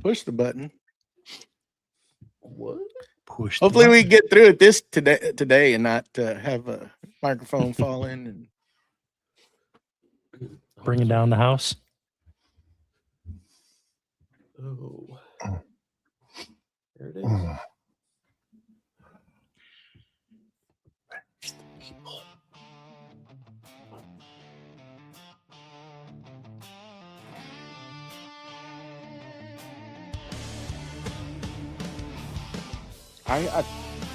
Push the button. What? Push. Hopefully we get through it today and not have a microphone fall in. And bringing down the house. Oh, there it is.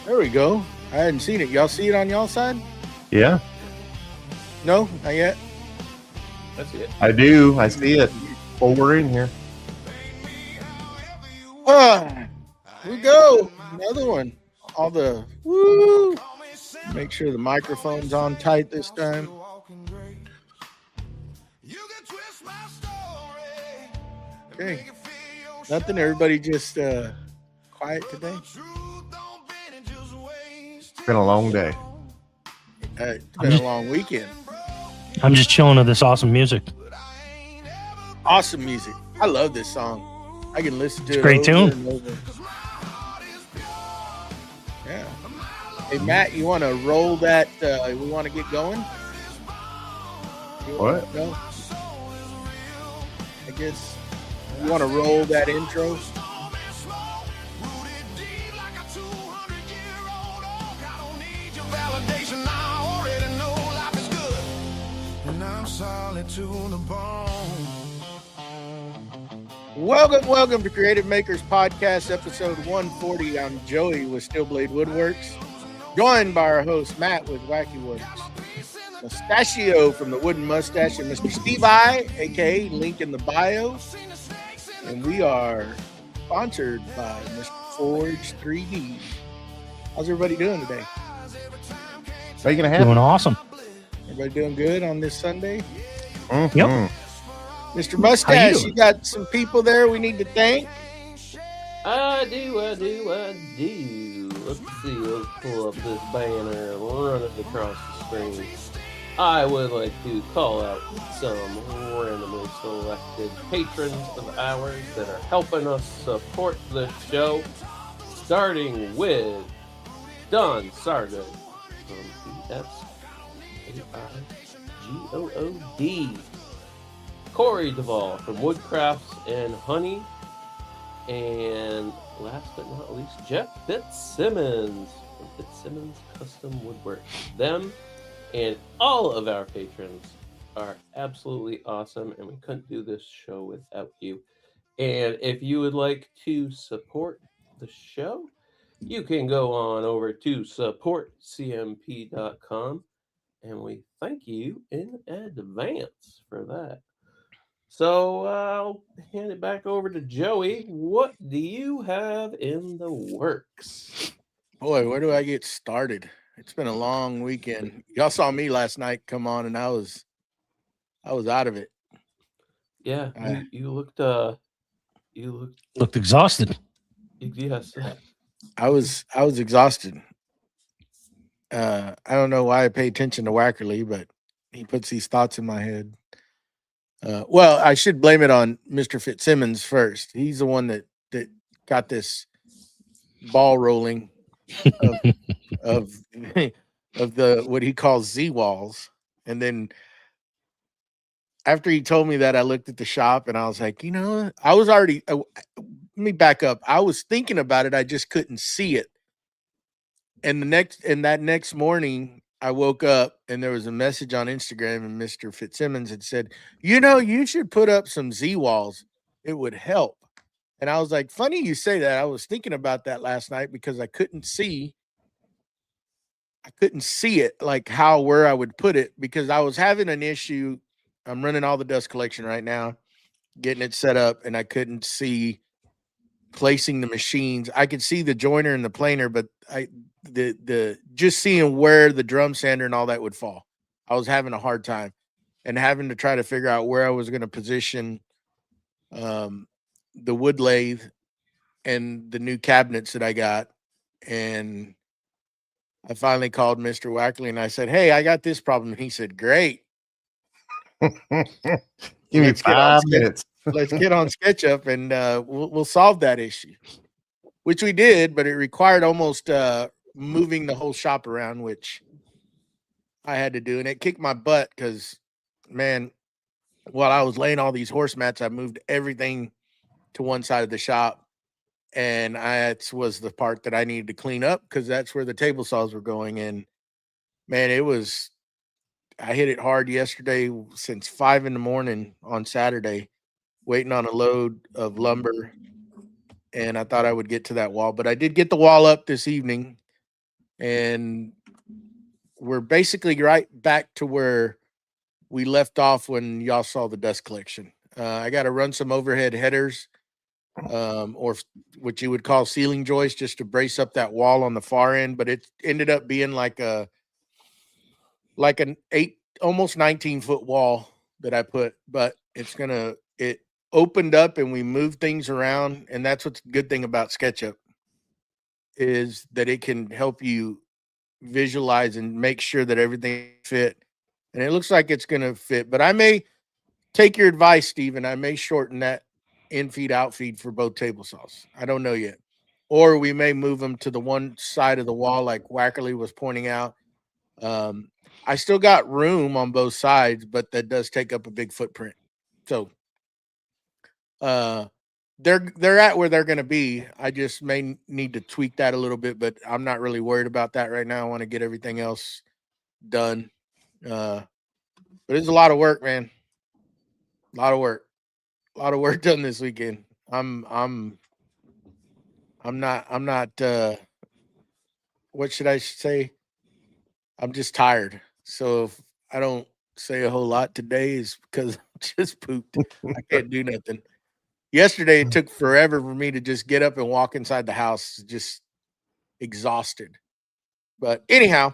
There we go. I hadn't seen it. Y'all see it on y'all side? Yeah, No, not yet. That's it. I do. I see it. Oh, we're in here. Here we go. Another one. All the woo. Make sure the microphone's on tight this time. Okay. Nothing. Everybody just quiet today. It's been a long day. It's been a long weekend. I'm just chilling to this awesome music. Awesome music. I love this song. I can listen to it. Great tune. And over. Yeah. Hey Matt, you want to roll that? We want to get going. What? No. I guess you want to roll that intro. Welcome to Creative Makers Podcast, episode 140. I'm Joey with Steelblade Woodworks, joined by our host Matt with Wacky Works, Mustachio from the Wooden Mustache, and Mr. Steve I, aka link in the bio. And we are sponsored by Mr. Forge 3D. How's everybody doing today? How you gonna have? Doing awesome. Everybody doing good on this Sunday? Mm-hmm. Yep. Mr. Mustache, you got some people there we need to thank? I do. Let's see. Let's pull up this banner and run it across the screen. I would like to call out some randomly selected patrons of ours that are helping us support the show, starting with Don Sargo from ESAIGOOD, Corey Duvall from Woodcrafts and Honey, and last but not least, Jeff Fitzsimmons from Fitzsimmons Custom Woodwork. Them and all of our patrons are absolutely awesome, and we couldn't do this show without you. And if you would like to support the show, you can go on over to supportcmp.com, and we thank you in advance for that. So I'll hand it back over to Joey. What do you have in the works? Boy, where do I get started? It's been a long weekend. Y'all saw me last night come on, and I was out of it. Yeah, you looked exhausted. Yes. I was exhausted. I don't know why I pay attention to Wackerle, but he puts these thoughts in my head. Well, I should blame it on Mr. Fitzsimmons first. He's the one that got this ball rolling of the what he calls Z walls. And then after he told me that, I looked at the shop and I was like, I was already. Let me back up. I was thinking about it. I just couldn't see it. And that next morning, I woke up and there was a message on Instagram, and Mr. Fitzsimmons had said, you should put up some Z walls. It would help. And I was like, funny you say that. I was thinking about that last night because I couldn't see it, like where I would put it, because I was having an issue. I'm running all the dust collection right now, getting it set up, and I couldn't see placing the machines. I could see the joiner and the planer, but the just seeing where the drum sander and all that would fall, I was having a hard time, and having to try to figure out where I was going to position the wood lathe and the new cabinets that I got. And I finally called Mr. Wackerle and I said, "Hey, I got this problem." And he said, "Great. Give me 5 minutes." let's get on SketchUp and we'll solve that issue, which we did, but it required almost moving the whole shop around, which I had to do, and it kicked my butt because, man, while I was laying all these horse mats, I moved everything to one side of the shop, and that was the part that I needed to clean up because that's where the table saws were going. And man, I hit it hard yesterday since 5 a.m. on Saturday, waiting on a load of lumber, and I thought I would get to that wall, but I did get the wall up this evening, and we're basically right back to where we left off when y'all saw the dust collection. I got to run some overhead headers, or what you would call ceiling joists, just to brace up that wall on the far end. But it ended up being like an almost 19-foot wall that I put. But it opened up and we moved things around, and that's what's the good thing about SketchUp is that it can help you visualize and make sure that everything fit. And it looks like it's going to fit, but I may take your advice, Steven. I may shorten that in-feed, out-feed for both table saws. I don't know yet. Or we may move them to the one side of the wall like Wackerle was pointing out. I still got room on both sides, but that does take up a big footprint. So they're at where they're going to be. I just may need to tweak that a little bit, but I'm not really worried about that right now. I want to get everything else done. But it's a lot of work, man. A lot of work done this weekend. I'm not what should I say? I'm just tired. So if I don't say a whole lot today is because I'm just pooped. I can't do nothing. Yesterday it took forever for me to just get up and walk inside the house, just exhausted. But anyhow,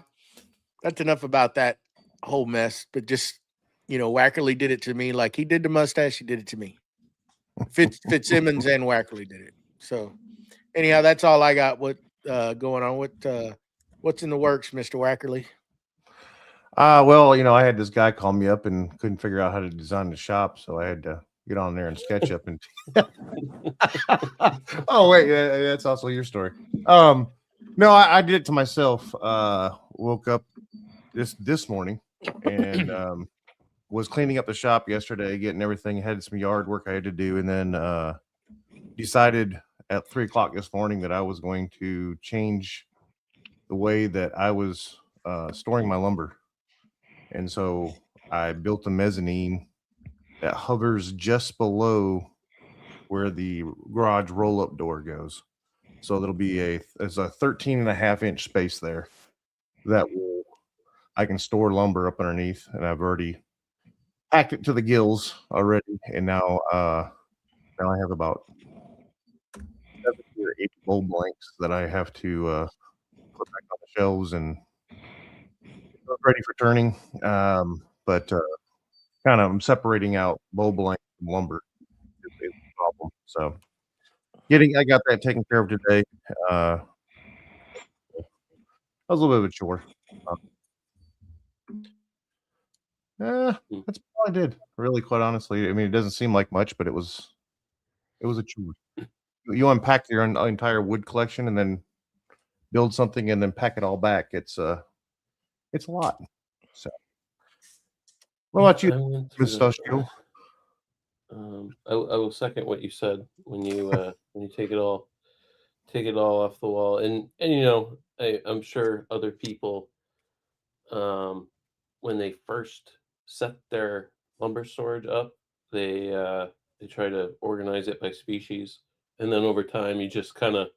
that's enough about that whole mess. But just, Wackerle did it to me like he did to Mustache. He did it to me. Fitzsimmons and Wackerle did it. So anyhow, that's all I got. What going on? What's in the works, Mr. Wackerle? Well, I had this guy call me up and couldn't figure out how to design the shop, so I had to get on there and SketchUp and. Oh wait, that's also your story. No, I did it to myself. Woke up this morning and was cleaning up the shop yesterday, getting everything. Had some yard work I had to do, and then decided at 3:00 this morning that I was going to change the way that I was storing my lumber. And so I built a mezzanine that hovers just below where the garage roll-up door goes. So there'll be there's a 13.5-inch space there that I can store lumber up underneath, and I've already packed it to the gills already. And now I have about 70 or 80 mold blanks that I have to put back on the shelves and ready for turning. But kind of I'm separating out mold blank from lumber is the problem. So I got that taken care of today. That was a little bit of a chore. That's all I did, really, quite honestly. I mean, it doesn't seem like much, but it was a chore. You unpack your entire wood collection and then build something and then pack it all back. It's a lot. So, what about you, Mustache? I will second what you said when you take it all off the wall, and I'm sure other people, when they first set their lumber storage up, they try to organize it by species, and then over time you just kind of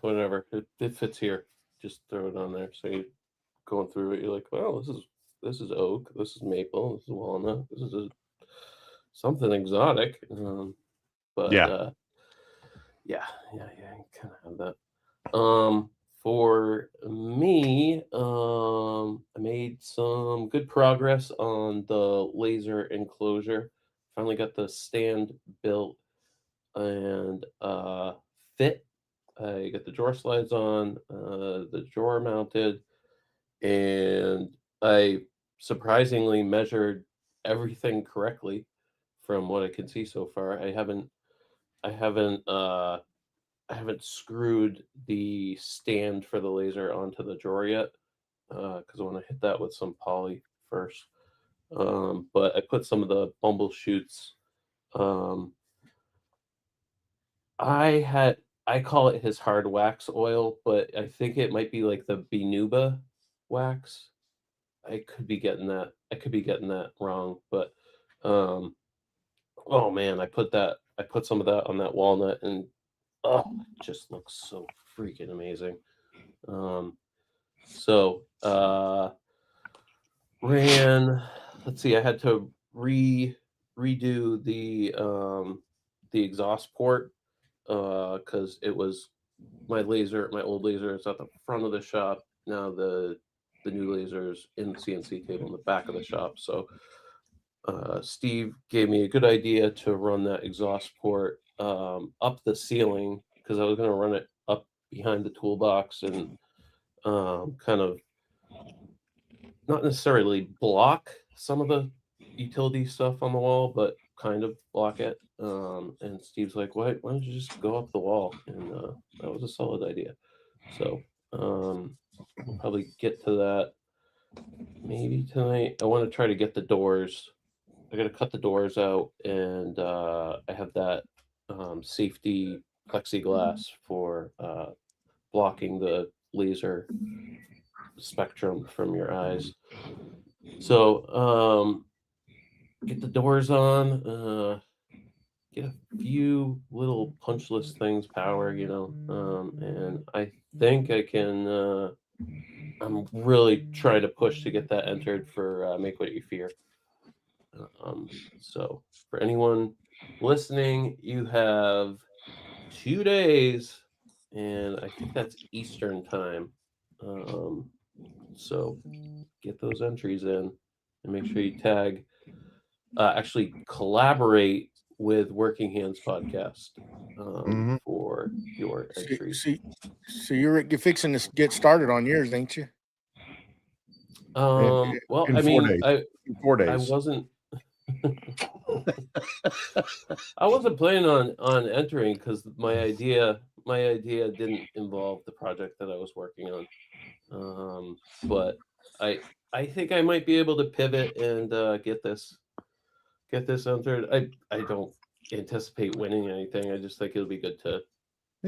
whatever, it fits here, just throw it on there. So you going through it, you're like, well, this is oak, this is maple, this is walnut, this is something exotic. But Yeah. yeah, you kind of have that. For me, I made some good progress on the laser enclosure. Finally got the stand built and fit. I got the drawer slides on, the drawer mounted, and I surprisingly measured everything correctly from what I can see so far. I haven't screwed the stand for the laser onto the drawer yet, because I want to hit that with some poly first. But I put some of the bumble shoots. I call it his hard wax oil, but I think it might be like the Binuba wax. I could be getting that wrong, but oh man, I put some of that on that walnut, and oh, it just looks so freaking amazing. So let's see, I had to redo the exhaust port, because it was my old laser is at the front of the shop. Now the new laser's in the CNC table in the back of the shop. So Steve gave me a good idea to run that exhaust port up the ceiling, because I was going to run it up behind the toolbox and kind of not necessarily block some of the utility stuff on the wall, but kind of block it. And Steve's like, why don't you just go up the wall? And that was a solid idea. So we'll probably get to that maybe tonight. I want to try to get the doors. I got to cut the doors out, and I have that safety plexiglass for blocking the laser spectrum from your eyes. So get the doors on, get a few little punch list things power, and I think I can. I'm really trying to push to get that entered for Make What You Fear. So for anyone listening, you have 2 days, and I think that's Eastern time. So get those entries in, and make sure you tag. Actually, collaborate with Working Hands Podcast for your entries. So you're fixing to get started on yours, ain't you? Well, I mean, in 4 days. I wasn't. I wasn't planning on entering, because my idea didn't involve the project that I was working on. But I think I might be able to pivot and get this entered. I don't anticipate winning anything. I just think it'll be good to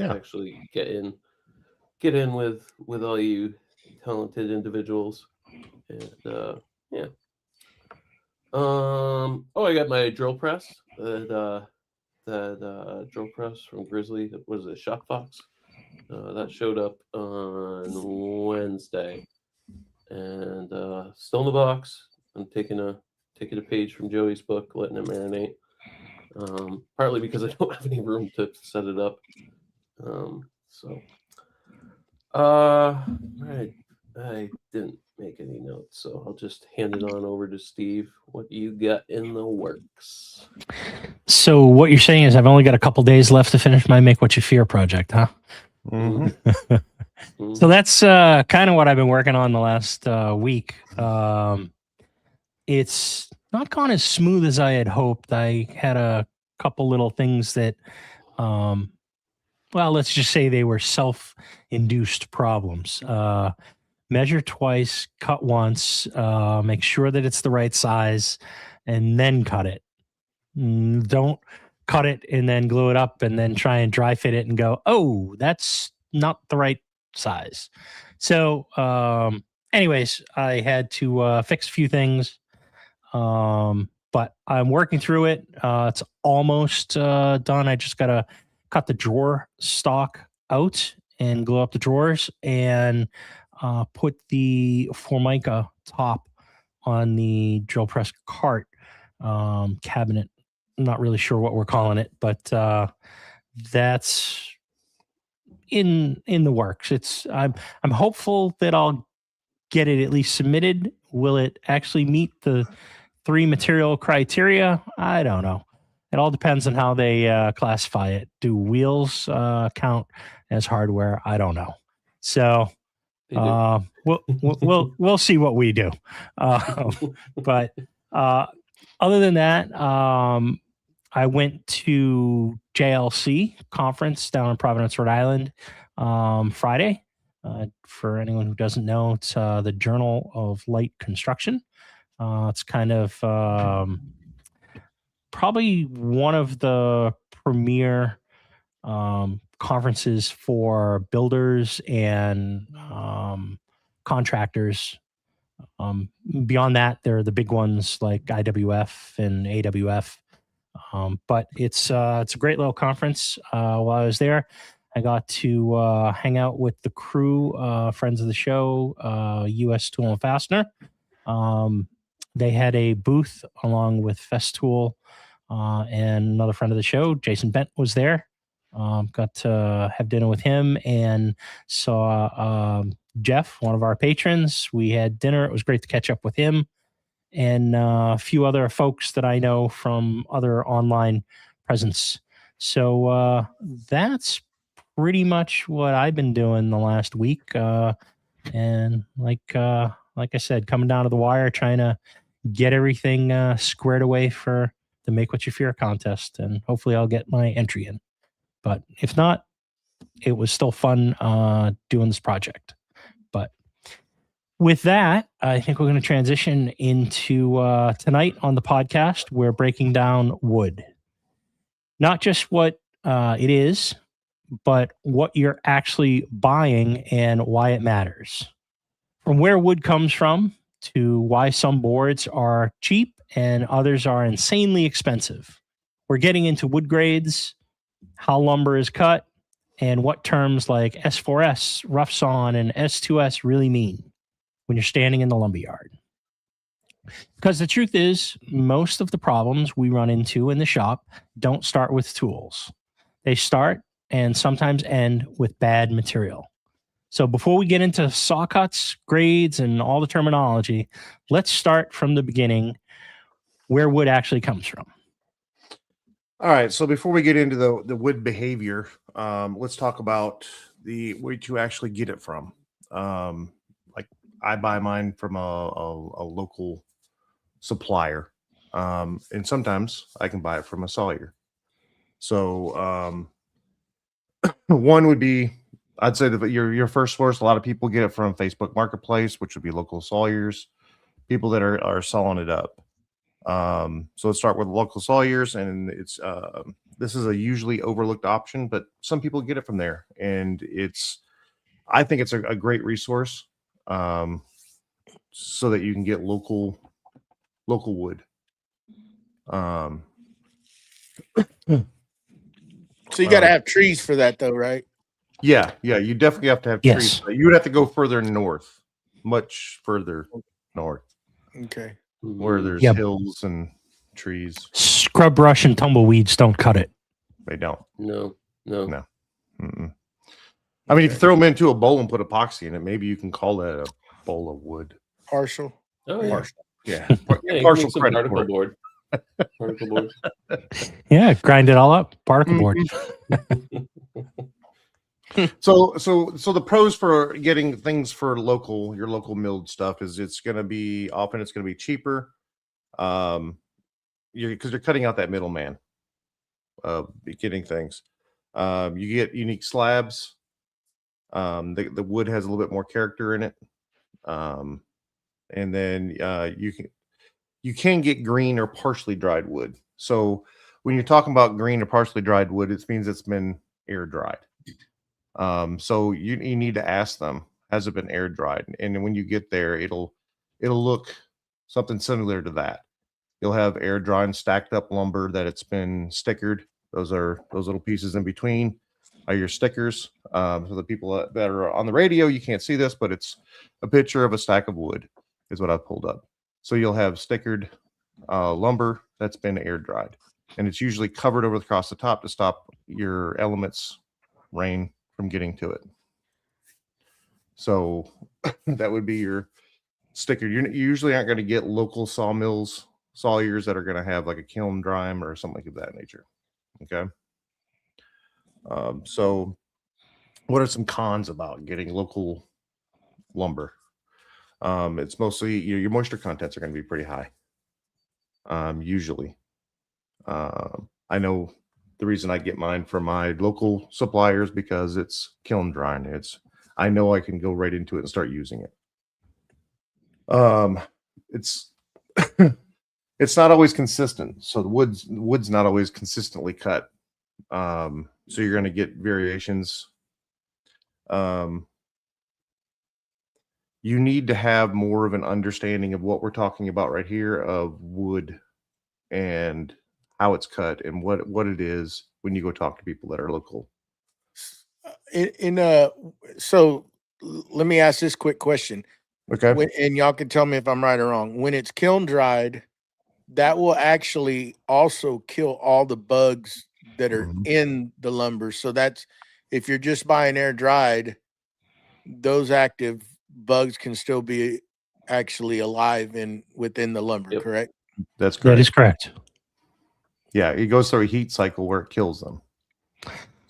actually get in with all you talented individuals. And yeah. I got my drill press. That drill press from Grizzly. What is it? Shop Fox. That showed up on Wednesday, and still in the box. I'm taking a page from Joey's book, letting it marinate. Partly because I don't have any room to set it up. I didn't make any notes, so I'll just hand it on over to Steve. What do you got in the works? So what you're saying is I've only got a couple days left to finish my Make What You Fear project, huh? Mm-hmm. So that's kind of what I've been working on the last week. It's not gone as smooth as I had hoped. I had a couple little things that, let's just say they were self-induced problems. Measure twice, cut once, make sure that it's the right size, and then cut it. Don't cut it and then glue it up and then try and dry fit it and go, oh, that's not the right size. So anyways, I had to fix a few things, but I'm working through it. It's almost done. I just got to cut the drawer stock out and glue up the drawers and put the Formica top on the drill press cart cabinet. I'm not really sure what we're calling it, but that's in the works. I'm hopeful that I'll get it at least submitted. Will it actually meet the 3 material criteria? I don't know. It all depends on how they classify it. Do wheels count as hardware? I don't know. So we'll see what we do. But other than that, I went to JLC conference down in Providence, Rhode Island, Friday. For anyone who doesn't know, it's the Journal of Light Construction. It's kind of probably one of the premier conferences for builders and contractors. Beyond that, there are the big ones like IWF and AWF. But it's a great little conference. While I was there, I got to hang out with the crew, friends of the show, US Tool and Fastener. They had a booth along with Festool and another friend of the show, Jason Bent, was there. Got to have dinner with him and saw Jeff, one of our patrons. We had dinner. It was great to catch up with him and a few other folks that I know from other online presence. So that's pretty much what I've been doing the last week. And like I said, coming down to the wire, trying to get everything squared away for the Make What You Fear contest. And hopefully I'll get my entry in. But if not, it was still fun doing this project. But with that, I think we're going to transition into tonight on the podcast. We're breaking down wood. Not just what it is, but what you're actually buying and why it matters. From where wood comes from to why some boards are cheap and others are insanely expensive. We're getting into wood grades, how lumber is cut, and what terms like S4S, rough sawn, and S2S really mean when you're standing in the lumberyard. Because the truth is, most of the problems we run into in the shop don't start with tools. They start and sometimes end with bad material. So before we get into saw cuts, grades, and all the terminology, let's start from the beginning, where wood actually comes from. All right. So before we get into the wood behavior, let's talk about where to actually get it from. Like I buy mine from a local supplier, and sometimes I can buy it from a sawyer. So one would be, I'd say that your first source. A lot of people get it from Facebook Marketplace, which would be local sawyers, people that are sawing it up. So let's start with local sawyers, and it's this is a usually overlooked option, but some people get it from there, and I think it's a great resource, so that you can get local wood. So you got to have trees for that, though, right? Yeah, you definitely have to have trees. You would have to go further north, much further north. Okay. Where there's hills and trees. Scrub brush and tumbleweeds don't cut it. They don't. No. Mm-mm. I mean, if you throw them into a bowl and put epoxy in it, maybe you can call that a bowl of wood. Partial. Oh, yeah. Partial. Yeah. Yeah, Partial some credit particle for it. board. Particle board. Yeah, grind it all up. Particle board. So the pros for getting things for your local milled stuff is it's going to be cheaper, because you're cutting out that middleman getting things. You get unique slabs. The wood has a little bit more character in it, and then you can get green or partially dried wood. So when you're talking about green or partially dried wood, it means it's been air dried. So you need to ask them, has it been air dried? And when you get there, it'll look something similar to that. You'll have air dried and stacked up lumber that it's been stickered. Those little pieces in between are your stickers. So the people that are on the radio, you can't see this, but it's a picture of a stack of wood is what I've pulled up. So you'll have stickered lumber that's been air dried, and it's usually covered over across the top to stop your elements, rain, from getting to it. So that would be your sticker. You usually aren't going to get local sawyers that are going to have like a kiln dry or something of that nature. Okay. So what are some cons about getting local lumber? It's mostly your moisture contents are going to be pretty high. Usually. I I know the reason I get mine from my local suppliers because it's kiln drying. I know I can go right into it and start using it. It's it's not always consistent. So the wood's not always consistently cut. So you're going to get variations. You need to have more of an understanding of what we're talking about right here of wood and how it's cut and what it is when you go talk to people that are local. So let me ask this quick question. Okay. And y'all can tell me if I'm right or wrong. When it's kiln dried, that will actually also kill all the bugs that are in the lumber. So that's, if you're just buying air dried, those active bugs can still be actually alive within the lumber, correct? That's correct. That is correct. Yeah, it goes through a heat cycle where it kills them.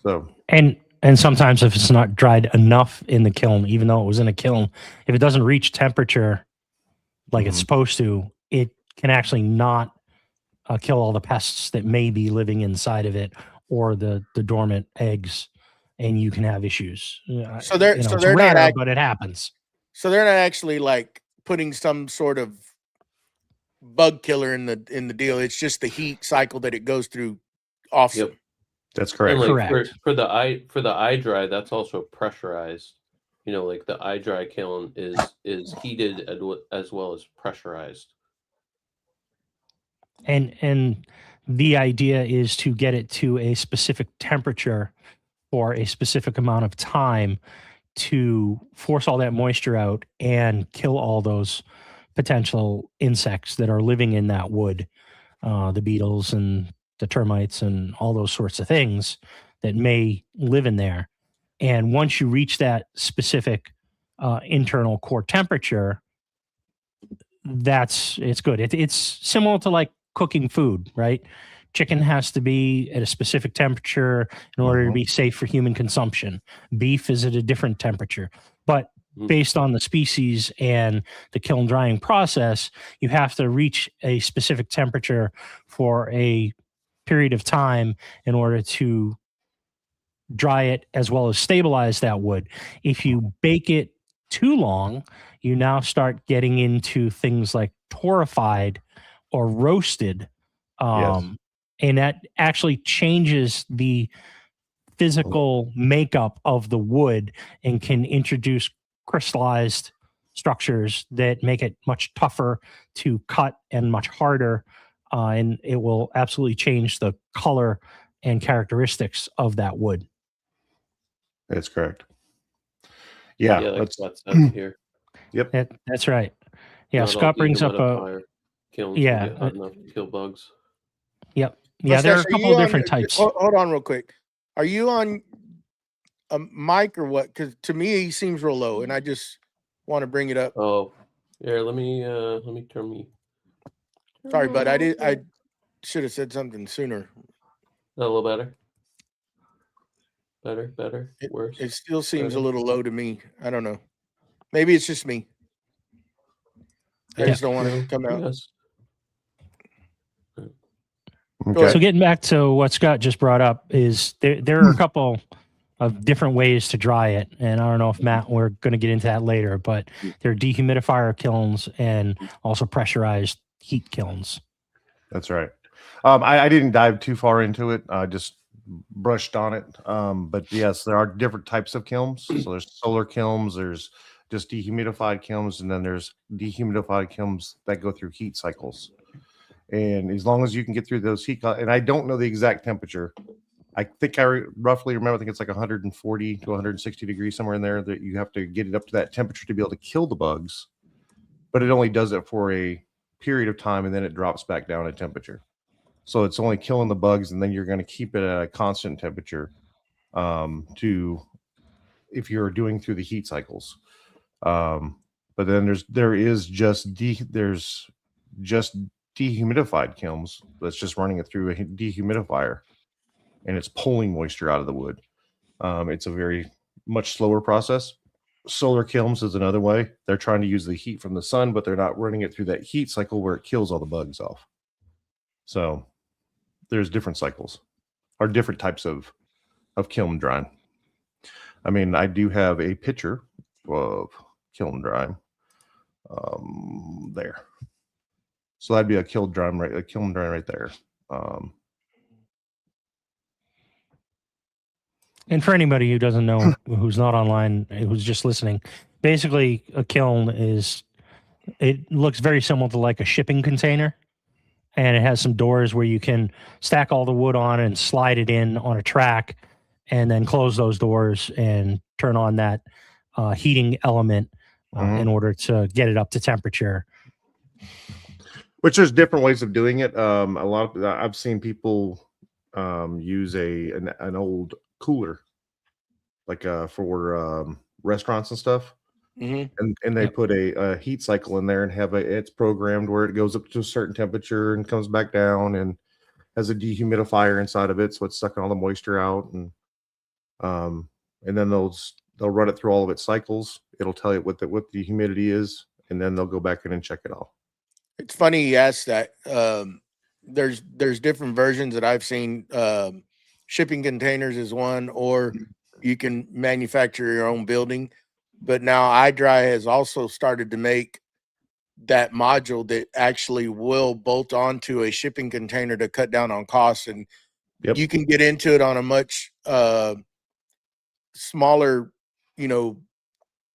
So And sometimes if it's not dried enough in the kiln, even though it was in a kiln, if it doesn't reach temperature like it's supposed to, it can actually not kill all the pests that may be living inside of it or the dormant eggs, and you can have issues. So they're it's rare, not but it happens. So they're not actually like putting some sort of bug killer in the deal. It's just the heat cycle that it goes through. Awesome. Yep. That's correct. And like Correct. for the eye dry, that's also pressurized. You know, like the eye dry kiln is heated as well as pressurized. And the idea is to get it to a specific temperature for a specific amount of time to force all that moisture out and kill all those potential insects that are living in that wood, the beetles and the termites and all those sorts of things that may live in there. And once you reach that specific internal core temperature, it's good. It's similar to like cooking food, right? Chicken has to be at a specific temperature in order to be safe for human consumption. Beef is at a different temperature. But based on the species and the kiln drying process, you have to reach a specific temperature for a period of time in order to dry it as well as stabilize that wood. If you bake it too long, you now start getting into things like torrefied or roasted. And that actually changes the physical makeup of the wood and can introduce crystallized structures that make it much tougher to cut and much harder. And it will absolutely change the color and characteristics of that wood. That's correct. Yeah, that's here. Yep. That's right. Yeah, Not Scott brings up kilns yeah, hot enough to kill bugs. Yep. Yeah, there are a couple of different types. Hold on real quick. Are you on a mic or what? Because to me, he seems real low, and I just want to bring it up. Oh, here, let me turn me. Sorry, but I should have said something sooner. A little better. Better. Worse. It still seems a little low to me. I don't know. Maybe it's just me. I just don't want to come out. Yes. Okay. So getting back to what Scott just brought up is there are a couple of different ways to dry it. And I don't know if Matt, we're going to get into that later, but there are dehumidifier kilns and also pressurized heat kilns. That's right. I didn't dive too far into it. I just brushed on it. But yes, there are different types of kilns. So there's solar kilns, there's just dehumidified kilns, and then there's dehumidified kilns that go through heat cycles. And as long as you can get through those heat, and I don't know the exact temperature. I think roughly remember, I think it's like 140 to 160 degrees, somewhere in there, that you have to get it up to that temperature to be able to kill the bugs. But it only does it for a period of time, and then it drops back down in temperature. So it's only killing the bugs, and then you're going to keep it at a constant temperature if you're doing through the heat cycles. But then there's just dehumidified kilns that's just running it through a dehumidifier, and it's pulling moisture out of the wood. It's a very much slower process. Solar kilns is another way. They're trying to use the heat from the sun, but they're not running it through that heat cycle where it kills all the bugs off. So there's different cycles or different types of kiln drying. I mean, I do have a picture of kiln drying there. So that'd be a kiln drying right there. And for anybody who doesn't know, who's not online, who's just listening, basically a kiln it looks very similar to like a shipping container. And it has some doors where you can stack all the wood on and slide it in on a track and then close those doors and turn on that heating element in order to get it up to temperature. Which there's different ways of doing it. A lot of I've seen people use an old cooler, like for restaurants and stuff, and they put a heat cycle in there and have it's programmed where it goes up to a certain temperature and comes back down and has a dehumidifier inside of it, so it's sucking all the moisture out, and then they'll run it through all of its cycles. It'll tell you what the humidity is, and then they'll go back in and check it all. It's funny you asked that. There's different versions that I've seen. Shipping containers is one, or you can manufacture your own building. But now iDry has also started to make that module that actually will bolt onto a shipping container to cut down on costs, and you can get into it on a much smaller,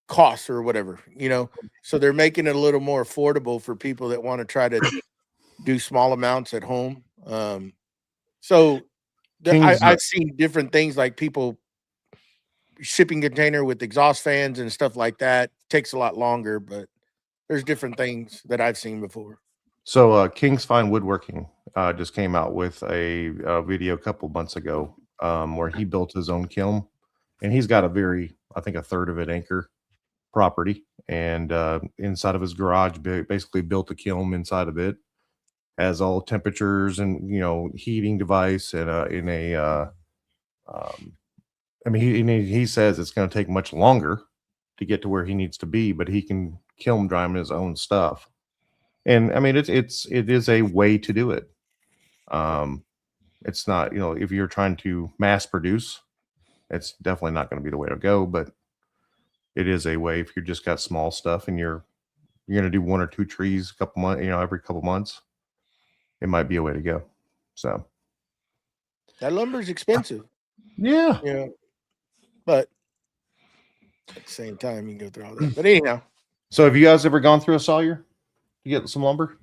costs or whatever, so they're making it a little more affordable for people that want to try to do small amounts at home. I've seen different things, like people shipping container with exhaust fans and stuff like that. Takes a lot longer, but there's different things that I've seen before. So King's Fine Woodworking just came out with a video a couple months ago where he built his own kiln, and he's got I think a third of it anchor property, and inside of his garage basically built a kiln inside of it, has all temperatures and heating device, and he says it's going to take much longer to get to where he needs to be, but he can kiln dry his own stuff. And I mean, it is a way to do it. It's not, if you're trying to mass produce, it's definitely not going to be the way to go, but it is a way. If you just got small stuff and you're going to do one or two trees every couple months, it might be a way to go. So that lumber is expensive. Yeah. But at the same time, you can go through all that. But anyhow. So have you guys ever gone through a sawyer to get some lumber?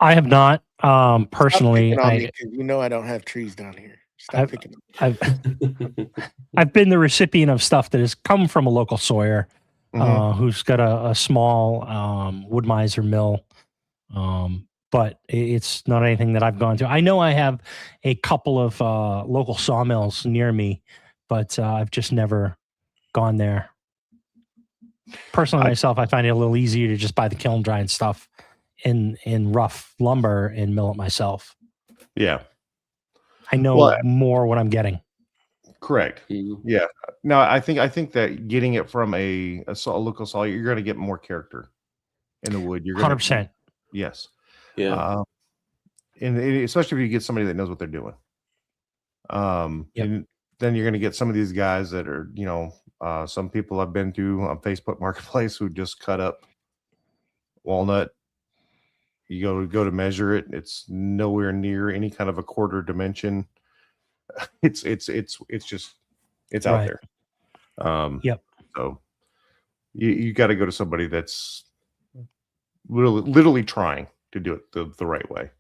I have not personally. I don't have trees down here. Stop picking them. I've been the recipient of stuff that has come from a local sawyer who's got a small wood miser mill, but it's not anything that I've gone to. I know I have a couple of local sawmills near me, but I've just never gone there. Personally, myself, I find it a little easier to just buy the kiln drying stuff in rough lumber and mill it myself. Yeah. I know more what I'm getting. Correct. Yeah. No, I think that getting it from a local sawyer, you're going to get more character in the wood. You're 100%. Yes. Yeah. And especially if you get somebody that knows what they're doing. And then you're going to get some of these guys that are, some people I've been to on Facebook Marketplace who just cut up walnut. You go to measure it, it's nowhere near any kind of a quarter dimension. It's out there. So you got to go to somebody that's literally trying to do it the right way.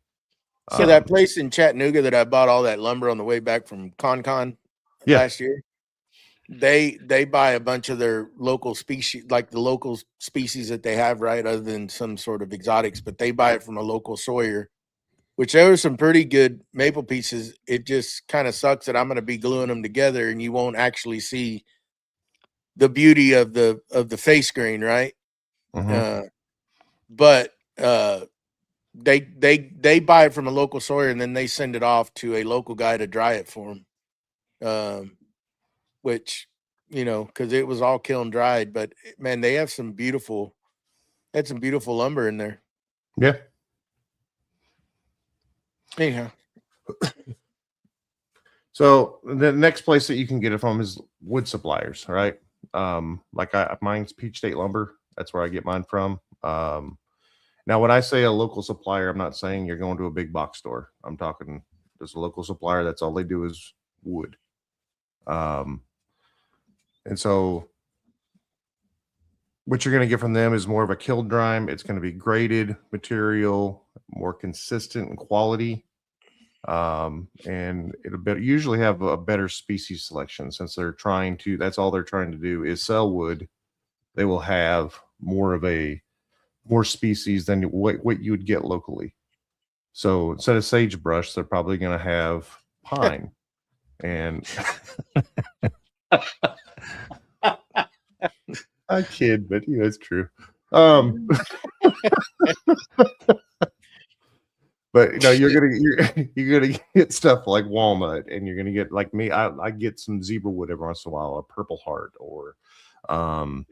So that place in Chattanooga that I bought all that lumber on the way back from Con last year, they buy a bunch of their local species, like the local species that they have, right, other than some sort of exotics, but they buy it from a local sawyer, which there were some pretty good maple pieces. It just kind of sucks that I'm going to be gluing them together and you won't actually see the beauty of the face grain, right? But they buy it from a local sawyer and then they send it off to a local guy to dry it for them. Which, because it was all kiln dried, but man, they have some beautiful lumber in there. Yeah. Anyhow, So the next place that you can get it from is wood suppliers, right? Like mine's Peach State Lumber. That's where I get mine from. Now, when I say a local supplier, I'm not saying you're going to a big box store. I'm talking just a local supplier. That's all they do is wood. And so what you're going to get from them is more of a kiln drying. It's going to be graded material, more consistent in quality. And it'll usually have a better species selection since they're trying to, that's all they're trying to do is sell wood. They will have more species than what you would get locally. So instead of sagebrush, they're probably going to have pine. And I kid, but it's true. But you're gonna get stuff like walnut, and you're gonna get like me. I get some zebra wood every once in a while, a purple heart, or the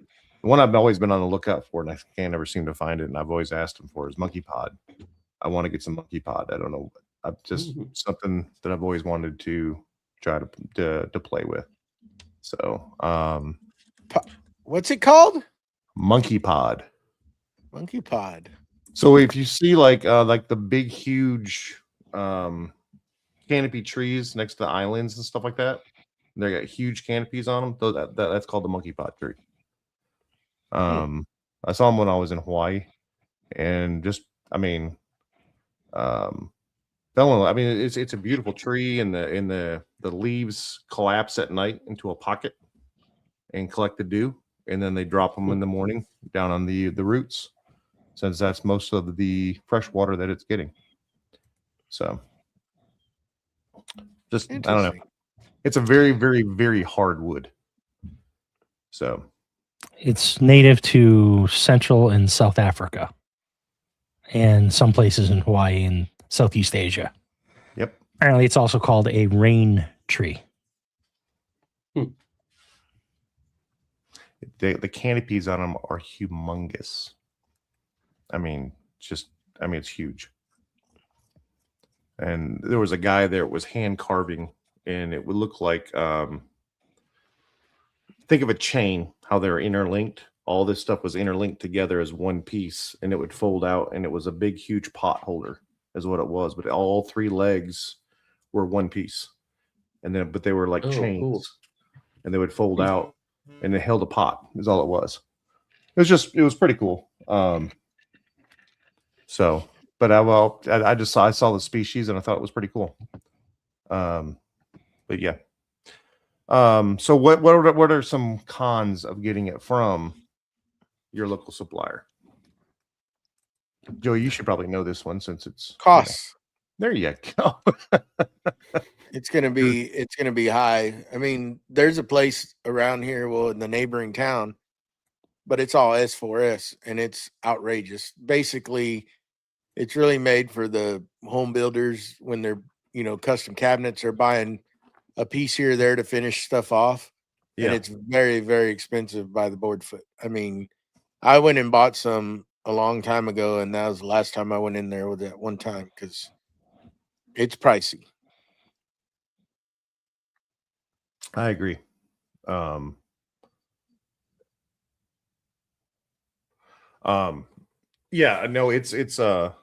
one I've always been on the lookout for, and I can't ever seem to find it. And I've always asked them for is monkey pod. I want to get some monkey pod. I don't know. I'm just something that I've always wanted to try to play with. So, what's it called? Monkey pod. Monkey pod. So if you see like the big huge canopy trees next to the islands and stuff like that, they got huge canopies on them. That's called the monkey pod tree. I saw them when I was in Hawaii, and just fell in love. I mean, it's a beautiful tree, and the leaves collapse at night into a pocket and collect the dew, and then they drop them in the morning down on the roots, since that's most of the fresh water that it's getting. So just, I don't know. It's a very, very, very hard wood. So it's native to Central and South Africa and some places in Hawaii and Southeast Asia. Yep. Apparently it's also called a rain tree. The canopies on them are humongous. It's huge. And there was a guy there that was hand carving, and it would look like, think of a chain, how they're interlinked. All this stuff was interlinked together as one piece, and it would fold out, and it was a big, huge pot holder is what it was. But all three legs were one piece. But they were like chains, cool. And they would fold out, and it held a pot is all it was. It was pretty cool. But I saw the species, and I thought it was pretty cool. But yeah. So what are some cons of getting it from your local supplier? Joey, you should probably know this one since it's costs. There you go. It's gonna be high. I mean, there's a place around here, in the neighboring town, but it's all S4S, and it's outrageous. Basically, it's really made for the home builders when they're, custom cabinets are buying a piece here or there to finish stuff off. Yeah. And it's very, very expensive by the board foot. I mean, I went and bought some a long time ago, and that was the last time I went in there with that one time because it's pricey. I agree. Yeah, no, it's a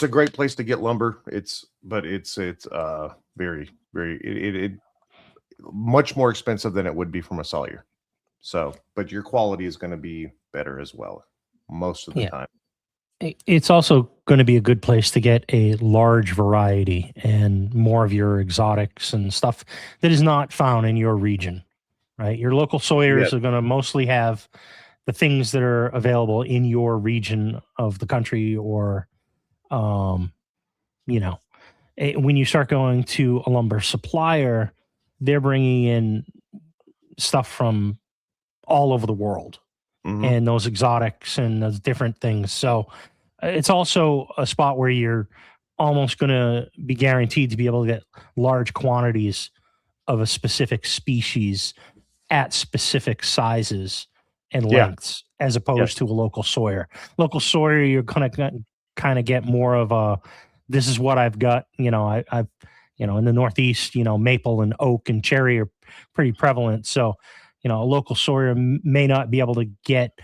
great place to get lumber. It's very, very much more expensive than it would be from a Sawyer. So, but your quality is going to be better as well most of the time. It's also going to be a good place to get a large variety and more of your exotics and stuff that is not found in your region, right? Your local Sawyers are going to mostly have the things that are available in your region of the country, or, when you start going to a lumber supplier, they're bringing in stuff from all over the world. And those exotics and those different things. So it's also a spot where you're almost going to be guaranteed to be able to get large quantities of a specific species at specific sizes and lengths, as opposed to a local Sawyer. Local Sawyer, you're going to kind of get more of this is what I've got. I've in the Northeast, maple and oak and cherry are pretty prevalent. So, a local sawyer may not be able to get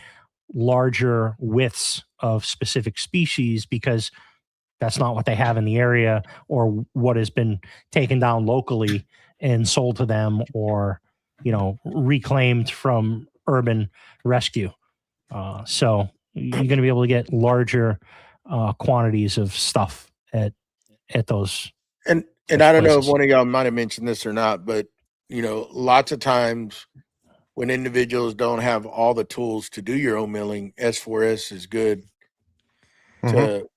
larger widths of specific species because that's not what they have in the area or what has been taken down locally and sold to them or, reclaimed from urban rescue. So you're going to be able to get larger quantities of stuff at those. And I don't know if places. one of y'all might have mentioned this or not, but lots of times when individuals don't have all the tools to do your own milling, S4S is good to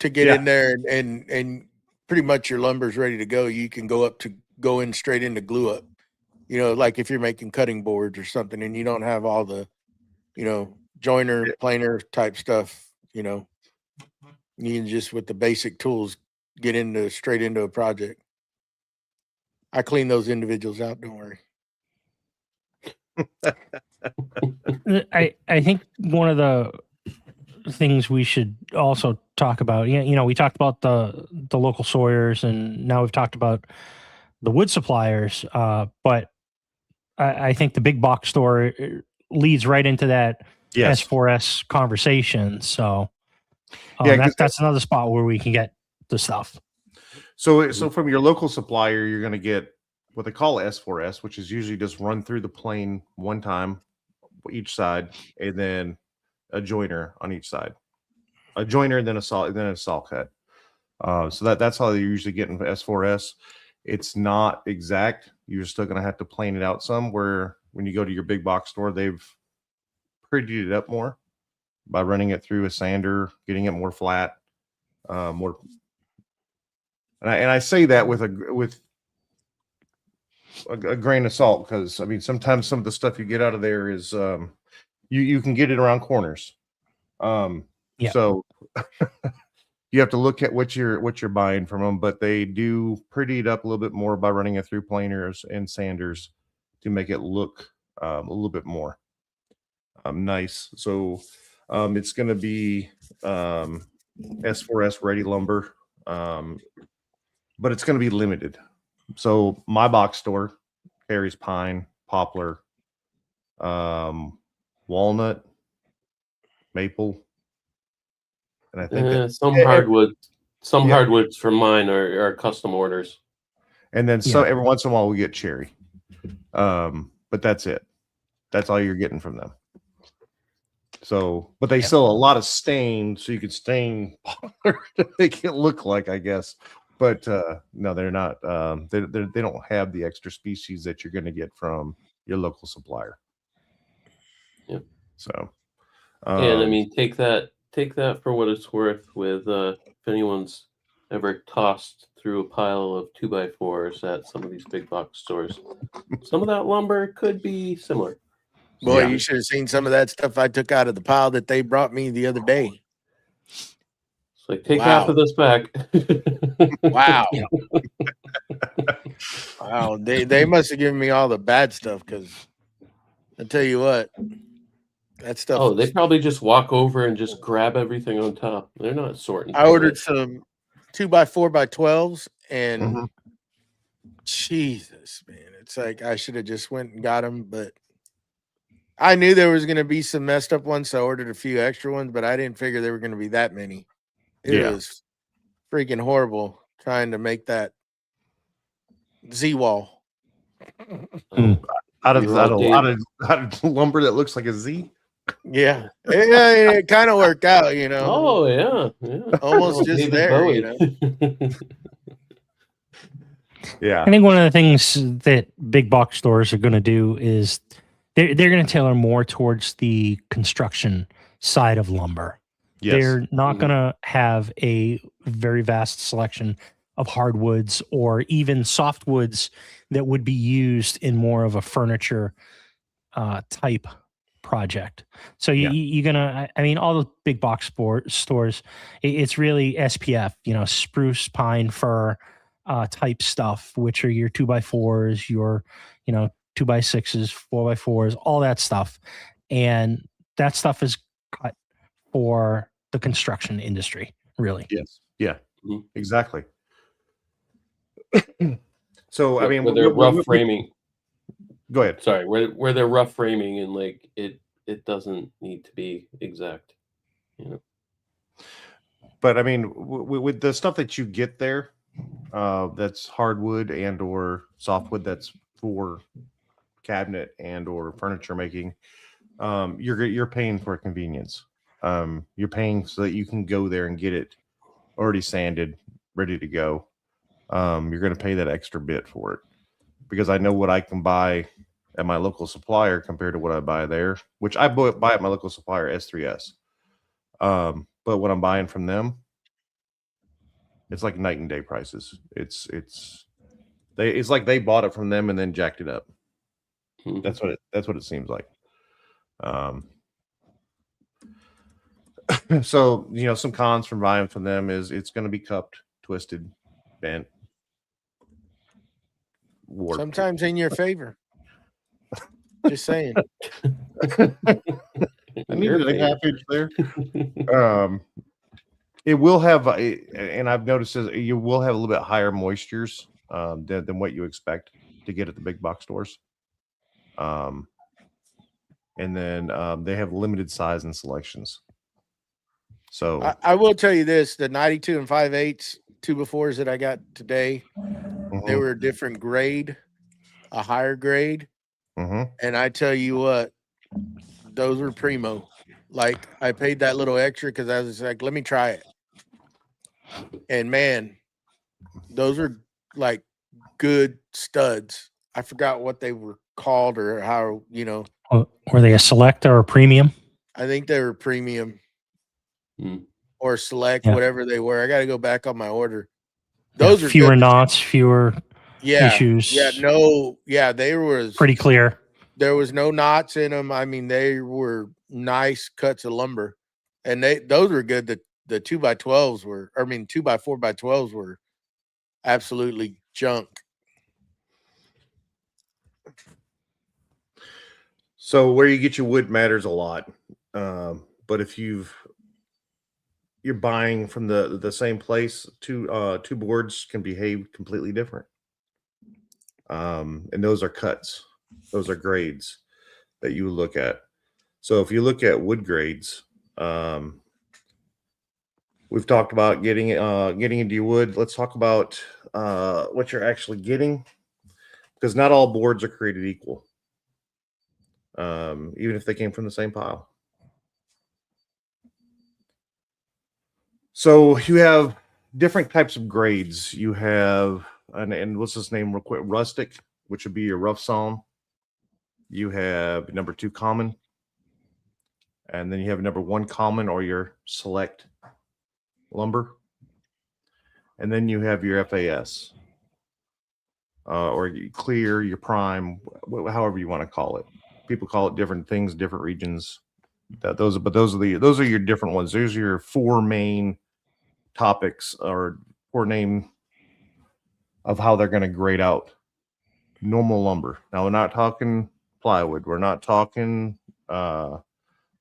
get in there and pretty much your lumber's ready to go. You can go in straight into glue up. Like if you're making cutting boards or something and you don't have all the, joiner, planer type stuff, you can just with the basic tools get straight into a project. I clean those individuals out, don't worry. I think one of the things we should also talk about, we talked about the local sawyers and now we've talked about the wood suppliers, but I think the big box store leads right into that S4S conversation. So that's another spot where we can get the stuff. So from your local supplier, you're going to get what they call S4S, which is usually just run through the plane one time, each side, and then a joiner on each side, a joiner, then a saw cut. So that's how they're usually getting S4S. It's not exact. You're still going to have to plane it out some. Where when you go to your big box store, they've prettied it up more by running it through a sander, getting it more flat, more. And I say that with a grain of salt, because I mean sometimes some of the stuff you get out of there is you can get it around corners. So you have to look at what you're buying from them, but they do pretty it up a little bit more by running it through planers and sanders to make it look a little bit more nice. So it's going to be S4S ready lumber, but it's going to be limited. So my box store carries pine, poplar, walnut, maple, and I think some hardwoods from mine are custom orders. And then every once in a while we get cherry, but that's it. That's all you're getting from them. So, but they sell a lot of stain, so you could stain poplar to make it look like, I guess. But no, they're not. They don't have the extra species that you're going to get from your local supplier. Yep. So, and I mean, take that for what it's worth. With if anyone's ever tossed through a pile of 2x4s at some of these big box stores, some of that lumber could be similar. Boy, you should have seen some of that stuff I took out of the pile that they brought me the other day. It's like, take half of this back. Wow. Wow. They must have given me all the bad stuff, because I tell you what, that stuff. Oh, they probably just walk over and just grab everything on top. They're not sorting. I ordered some 2x4x12s, and Jesus, man, it's like I should have just went and got them, but I knew there was going to be some messed up ones, so I ordered a few extra ones, but I didn't figure there were going to be that many. It was freaking horrible trying to make that Z-wall. Out of lumber that looks like a Z. Yeah, it kind of worked out, Oh yeah. Almost just there, Yeah, I think one of the things that big box stores are going to do is they're going to tailor more towards the construction side of lumber. Yes. They're not going to have a very vast selection of hardwoods or even softwoods that would be used in more of a furniture type project. So you're going to, I mean, all the big box stores, it's really SPF, spruce, pine, fir type stuff, which are your 2x4s, your, 2x6s, 4x4s, all that stuff. And that stuff is cut for the construction industry, really. Yes. Yeah, Mhm. exactly. So I mean, where they're rough framing. Go ahead. Sorry, where they're rough framing and like it doesn't need to be exact. You know. But I mean, with the stuff that you get there, that's hardwood and or softwood, that's for cabinet and or furniture making. You're paying for convenience. You're paying so that you can go there and get it already sanded, ready to go. You're going to pay that extra bit for it because I know what I can buy at my local supplier compared to what I buy there, which I buy at my local supplier S3S. But what I'm buying from them, it's like night and day prices. It's like they bought it from them and then jacked it up. Mhm. That's what it seems like. So some cons from buying from them is it's going to be cupped, twisted, bent, warped. Sometimes in your favor. Just saying. I needed a half inch there. It will have, and I've noticed you will have a little bit higher moistures than what you expect to get at the big box stores. And then they have limited size and selections. So I will tell you this: the 92 and 5/8 2x4s that I got today, they were a different grade, a higher grade, and I tell you what, those were primo. Like I paid that little extra because I was like, let me try it. And man, those are like good studs. I forgot what they were called or how, Were they a select or a premium? I think they were premium or select, Yeah. whatever they were. I got to go back on my order. Yeah, Those are fewer good. knots, fewer issues. Yeah, they were pretty clear. There was no knots in them. I mean, they were nice cuts of lumber, and those were good. The 2x12s were, 2x4x12s were absolutely junk. So where you get your wood matters a lot, but if you're buying from the same place, two boards can behave completely different. And those are cuts, those are grades that you look at. So if you look at wood grades, we've talked about getting into your wood. Let's talk about what you're actually getting, because not all boards are created equal. Even if they came from the same pile. So you have different types of grades. You have, and what's this name real quick? Rustic, which would be your rough sawn. You have number 2 common. And then you have number 1 common or your select lumber. And then you have your FAS. Or clear, your prime, however you want to call it. People call it different things, different regions. Those are your different ones. Those are your 4 main topics or 4 name of how they're going to grade out normal lumber. Now we're not talking plywood. We're not talking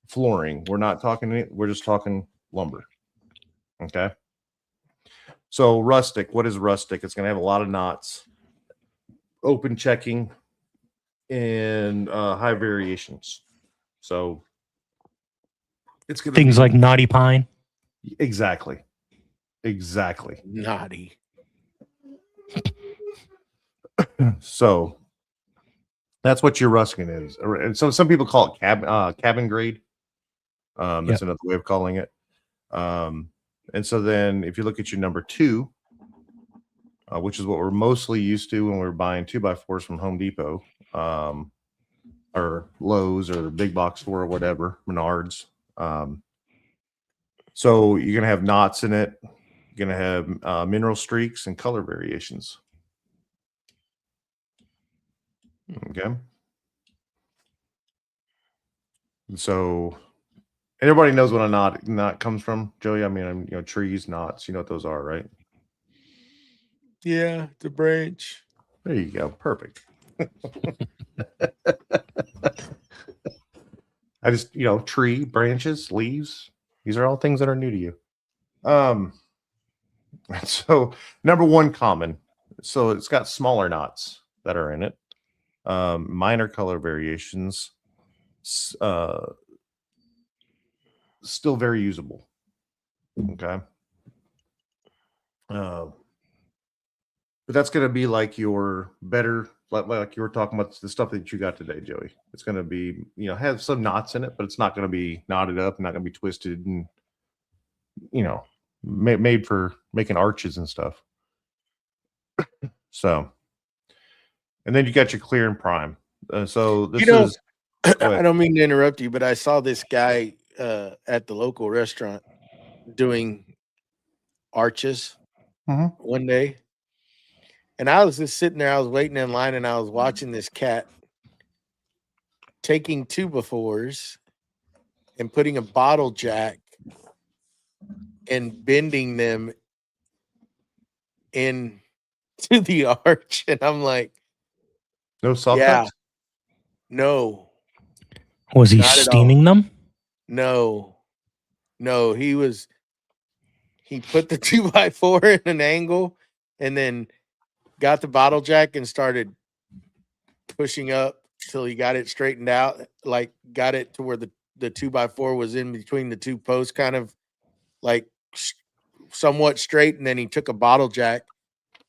flooring. We're not talking. We're just talking lumber. Okay. So rustic. What is rustic? It's going to have a lot of knots, open checking, and high variations. So it's going to things like knotty pine. Exactly. Naughty. So that's what your rusting is. And so some people call it cabin grade. That's another way of calling it. And so then if you look at your number 2, which is what we're mostly used to when we're buying 2x4s from Home Depot, or Lowe's or big box store or whatever, Menards. So you're going to have knots in it. You're going to have mineral streaks and color variations. Okay. So everybody knows what a knot comes from, Joey. I mean, trees, knots, you know what those are, right? Yeah, the branch. There you go. Perfect. I just, tree, branches, leaves. These are all things that are new to you. So number one common. So it's got smaller knots that are in it. Minor color variations. Still very usable. Okay. But that's going to be like your better, like you were talking about the stuff that you got today, Joey. It's going to be, have some knots in it, but it's not going to be knotted up, not going to be twisted and, made for making arches and stuff. So, and then you got your clear and prime. So this is. I don't mean to interrupt you, but I saw this guy at the local restaurant doing arches one day. And I was just sitting there, I was waiting in line, and I was watching this cat taking 2x4s and putting a bottle jack and bending them into the arch. And I'm like, no soft yeah, cuts? no. Was he steaming them? No, he put the 2x4 in an angle and then got the bottle jack and started pushing up till he got it straightened out, like got it to where the 2x4 was in between the two posts, kind of like somewhat straight. And then he took a bottle jack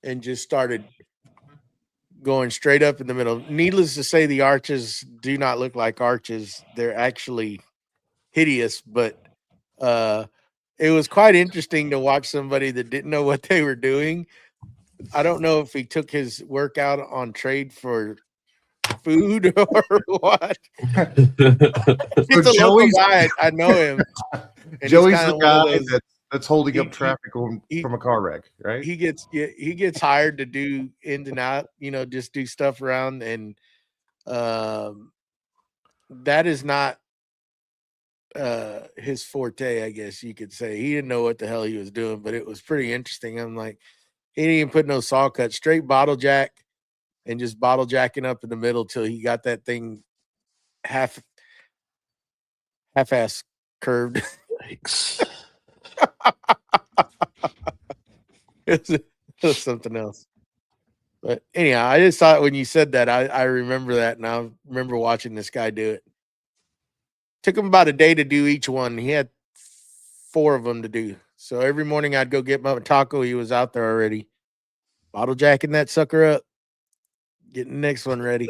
and just started going straight up in the middle. Needless to say, the arches do not look like arches. They're actually hideous, but it was quite interesting to watch somebody that didn't know what they were doing. I don't know if he took his workout on trade for food or what. It's a local guy. I know him. Joey's the guy that's holding up traffic from a car wreck, right? He gets hired to do in and out, just do stuff around, and that is not his forte, I guess you could say. He didn't know what the hell he was doing, but it was pretty interesting. I'm like, he didn't even put no saw cut, straight bottle jack, and just bottle jacking up in the middle till he got that thing half-ass curved. Thanks. It was something else. But anyhow, I just thought when you said that, I remember that, and I remember watching this guy do it. Took him about a day to do each one. He had 4 of them to do. So every morning I'd go get my taco. He was out there already, bottle jacking that sucker up, getting the next one ready.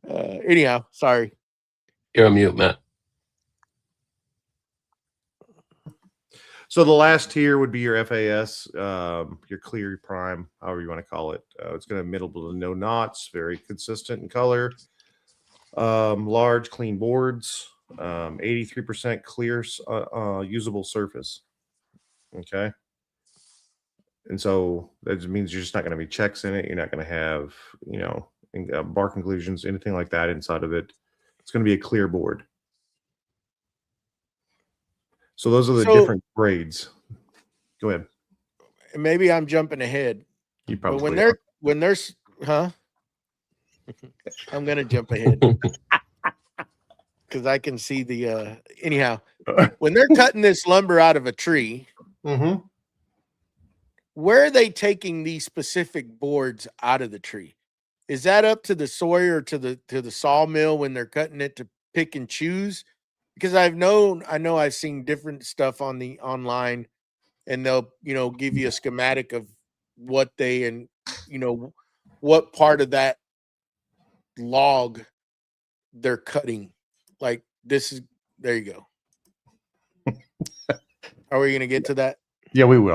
Anyhow, sorry. You're on mute, Matt. So the last tier would be your FAS, your clear prime, however you want to call it. It's going to middle to no knots, very consistent in color, large clean boards, 83% clear usable surface. Okay. And so that just means you're just not going to be checks in it. You're not going to have, bar conclusions, anything like that inside of it. It's going to be a clear board. So those are the different grades. Go ahead. Maybe I'm jumping ahead. You probably when there's I'm gonna jump ahead because I can see the anyhow. When they're cutting this lumber out of a tree, where are they taking these specific boards out of the tree? Is that up to the sawyer or to the sawmill when they're cutting it to pick and choose? Because I know I've seen different stuff on the online, and they'll give you a schematic of what they and what part of that log they're cutting. Like this is there you go. Are we gonna get to that? Yeah, we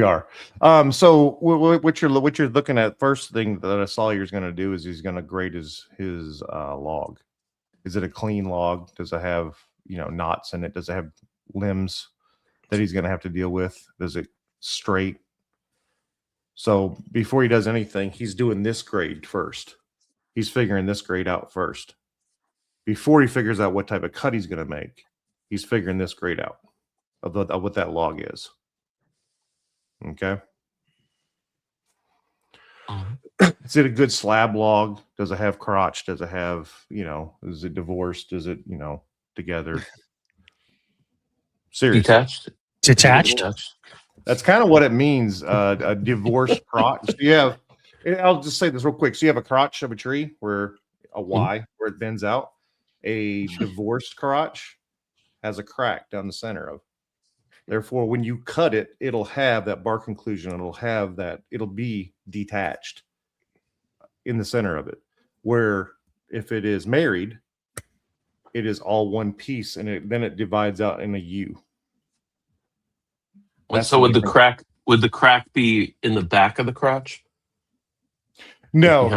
are. So what you're looking at, first thing that a sawyer's going to do is he's going to grade his log. Is it a clean log? Does it have knots in it? Does it have limbs that he's going to have to deal with? Does it straight? So before he does anything, he's doing this grade first. He's figuring this grade out first. Before he figures out what type of cut he's going to make, he's figuring this grade out of what that log is. Okay. Is it a good slab log? Does it have crotch? Does it have, is it divorced? Is it, together? Seriously. Detached. That's kind of what it means. A divorced crotch. So you have, and I'll just say this real quick. So you have a crotch of a tree where a Y where it bends out. A divorced crotch has a crack down the center of. Therefore, when you cut it, it'll have that bark inclusion. It'll be detached in the center of it. Where if it is married, it is all one piece, and then it divides out in a U. So would the crack be in the back of the crotch? No.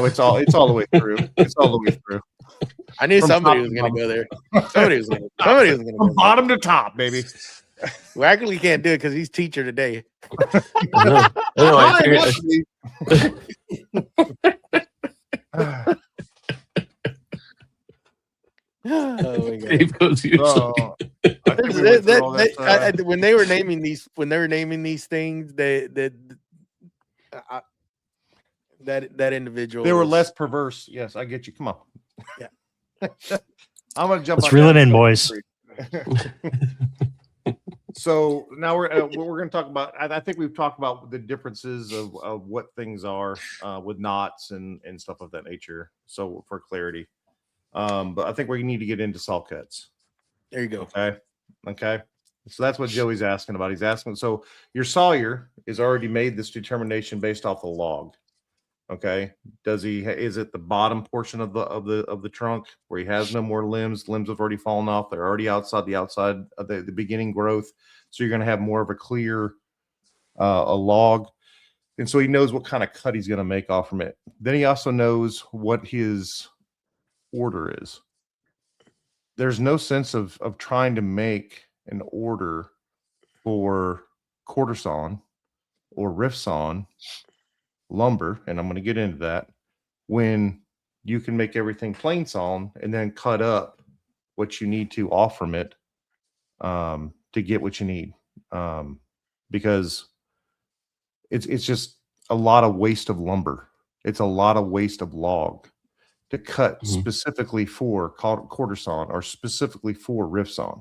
It's all the way through. It's all the way through. I knew From somebody top was to going to bottom. go there. Somebody was going to From go bottom to top, baby. there. Wackerle can't do it because he's teacher today. I know, I figured- Oh my God. Dave goes usually. I think we went through all that, When they were naming these things, that individual, they were was- less perverse. Yes, I get you. Come on. Yeah. I'm gonna jump. Let's on reel that it in, real boys. quick. So now we're going to talk about. I think we've talked about the differences of what things are with knots and stuff of that nature. So for clarity, but I think we need to get into saw cuts. There you go. Okay. So that's what Joey's asking about. He's asking. So your sawyer is already made this determination based off the log. Okay. Is it the bottom portion of the trunk where he has no more limbs? Limbs have already fallen off. They're already outside of the beginning growth. So you're going to have more of a clear a log. And so he knows what kind of cut he's going to make off from it. Then he also knows what his order is. There's no sense of trying to make an order for quarter sawn or rift sawn lumber, and I'm going to get into that, when you can make everything plain sawn and then cut up what you need to off from it to get what you need, because it's just a lot of waste of lumber. It's a lot of waste of log to cut specifically for quarter sawn or specifically for rift sawn.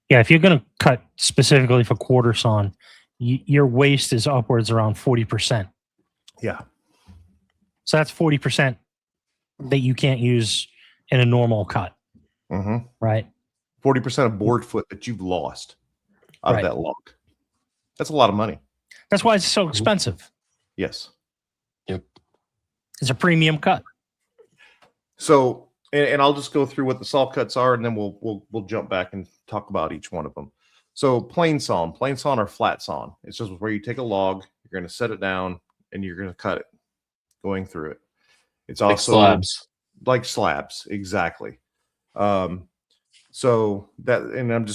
Yeah, if you're going to cut specifically for quarter sawn, your waste is upwards around 40%. Yeah. So that's 40% that you can't use in a normal cut, right? 40% of board foot that you've lost out of Right. that log. That's a lot of money. That's why it's so expensive. Yes. It's a premium cut. So, and I'll just go through what the saw cuts are, and then we'll jump back and talk about each one of them. So plain sawn or flat sawn. It's just where you take a log, you're going to set it down, and you're going to cut it, going through it. It's Like also slabs. like slabs, exactly. So that, and I'm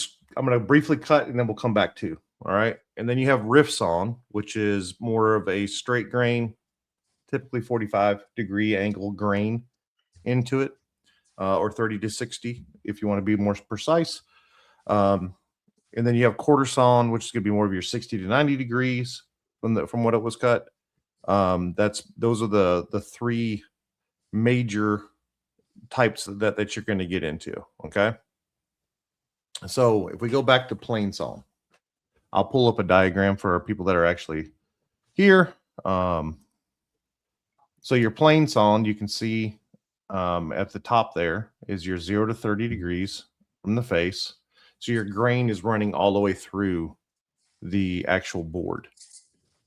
going to briefly cut, and then we'll come back to. All right, and then you have rift sawn, which is more of a straight grain, typically 45-degree angle grain into it, or 30 to 60 if you want to be more precise. And then you have quarter sawn, which is going to be more of your 60 to 90 degrees from what it was cut. Those are the three major types that you're going to get into. Okay. So if we go back to plain sawn, I'll pull up a diagram for our people that are actually here. So your plain sawn, you can see at the top there is your 0 to 30 degrees from the face. So your grain is running all the way through the actual board.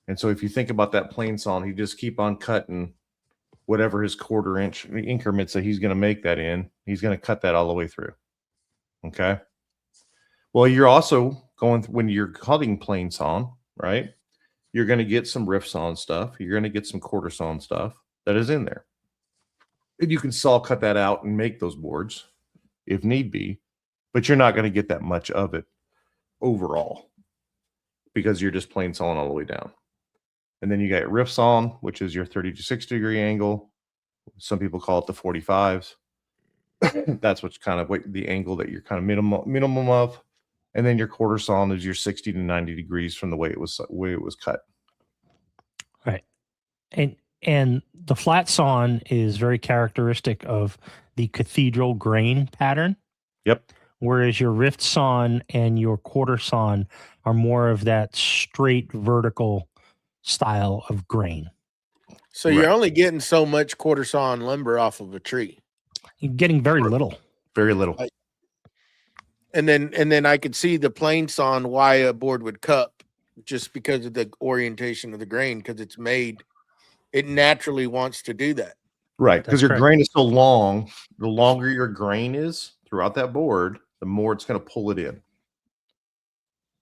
And so if you think about that plain sawn, he just keep on cutting whatever his quarter-inch increments that he's going to make that in. He's going to cut that all the way through. Okay. Well, you're also going, when you're cutting plain sawn, right? You're going to get some rift sawn stuff. You're going to get some quarter sawn stuff that is in there. And you can saw cut that out and make those boards if need be, but you're not going to get that much of it overall because you're just plain sawing all the way down. And then you got rift sawn, which is your 30 to 60 degree angle. Some people call it the 45s. That's what's kind of the angle that you're kind of minimum of. And then your quarter sawn is your 60 to 90 degrees from the way it was cut. Right. And the flat sawn is very characteristic of the cathedral grain pattern. Yep. whereas your rift sawn and your quarter sawn are more of that straight vertical style of grain. So you're Right. only getting so much quarter sawn lumber off of a tree. You're getting very little. Very little. And then I could see the plain sawn why a board would cup, just because of the orientation of the grain, because it's made, it naturally wants to do that. Right. Because That's your correct. grain is so long, the longer your grain is throughout that board, the more it's going to pull it in.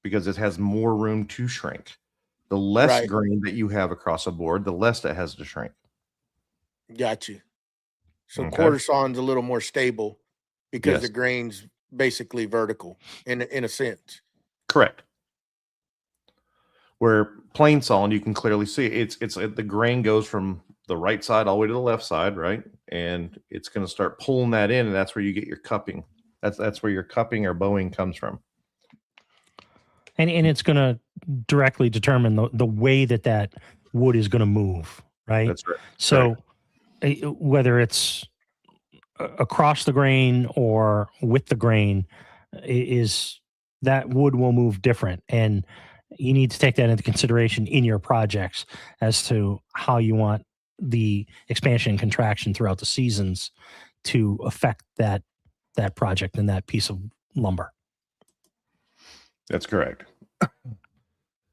Because it has more room to shrink. The less Right. grain that you have across a board, the less it has to shrink. Got you. So Okay. quarter sawn's a little more stable because Yes. the grain's basically vertical in a sense. Correct. Where plain sawn, you can clearly see it's the grain goes from the right side all the way to the left side, right? And it's going to start pulling that in, and that's where you get your cupping. That's where your cupping or bowing comes from. And it's going to directly determine the way that wood is going to move, right? That's right. So whether it's across the grain or with the grain, is that wood will move different, and you need to take that into consideration in your projects as to how you want the expansion and contraction throughout the seasons to affect that project and that piece of lumber. That's correct.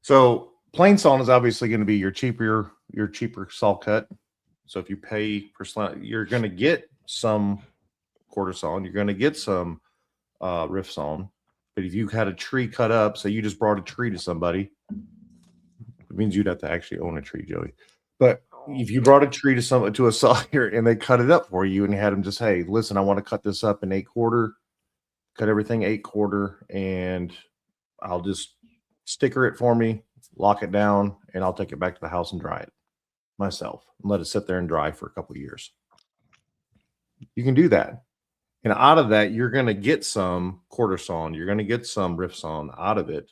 So plain sawn is obviously going to be your cheaper saw cut. So if you pay per slant, you're going to get some quarter sawn, you're going to get some rift sawn. But if you had a tree cut up, so you just brought a tree to somebody, it means you'd have to actually own a tree, Joey. But if you brought a tree to a sawyer and they cut it up for you and you had them just, hey, listen, I want to cut this up in 8/4, cut everything 8/4, and I'll just sticker it for me, lock it down, and I'll take it back to the house and dry it myself and let it sit there and dry for a couple of years. You can do that. And out of that, you're going to get some quarter sawn. You're going to get some rift sawn out of it,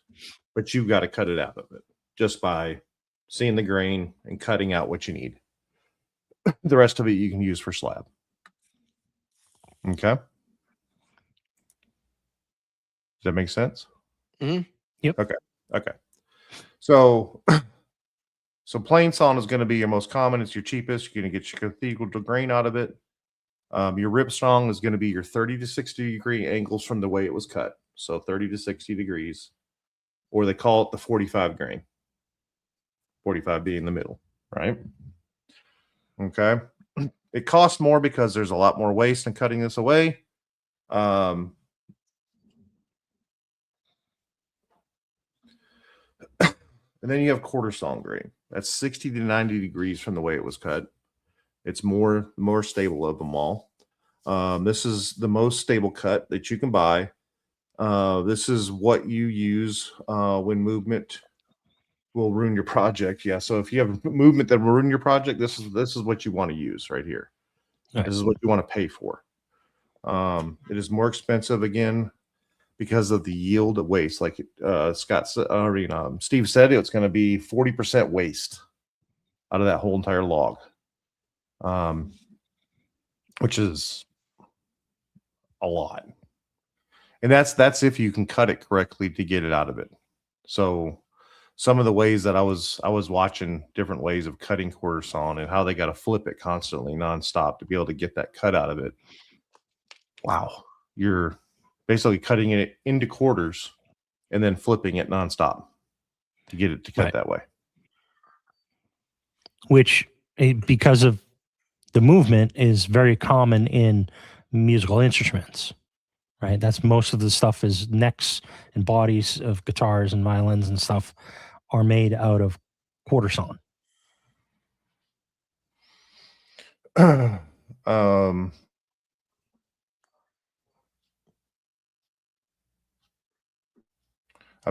but you've got to cut it out of it just by seeing the grain and cutting out what you need. The rest of it you can use for slab. Okay. Does that make sense? Mm-hmm. Yep. Okay. So plain sawn is going to be your most common. It's your cheapest. You're going to get your cathedral grain out of it. Your rip strong is going to be your 30 to 60 degree angles from the way it was cut. So 30 to 60 degrees, or they call it the 45 grain. 45 being the middle, right? Okay. It costs more because there's a lot more waste in cutting this away. And then you have quarter sawn grain. That's 60 to 90 degrees from the way it was cut. It's more stable of them all. This is the most stable cut that you can buy. This is what you use when movement will ruin your project. Yeah. So if you have movement that will ruin your project, this is what you want to use right here. Right. This is what you want to pay for. It is more expensive again because of the yield of waste. Like Steve said, it's going to be 40% waste out of that whole entire log. Which is a lot. And that's if you can cut it correctly to get it out of it. So some of the ways that I was watching different ways of cutting quarter sawn and how they got to flip it constantly nonstop to be able to get that cut out of it. Wow. You're basically cutting it into quarters and then flipping it nonstop to get it to cut that way. Which, because of the movement, is very common in musical instruments, right? That's most of the stuff is necks and bodies of guitars and violins and stuff are made out of quarter sawn. I'm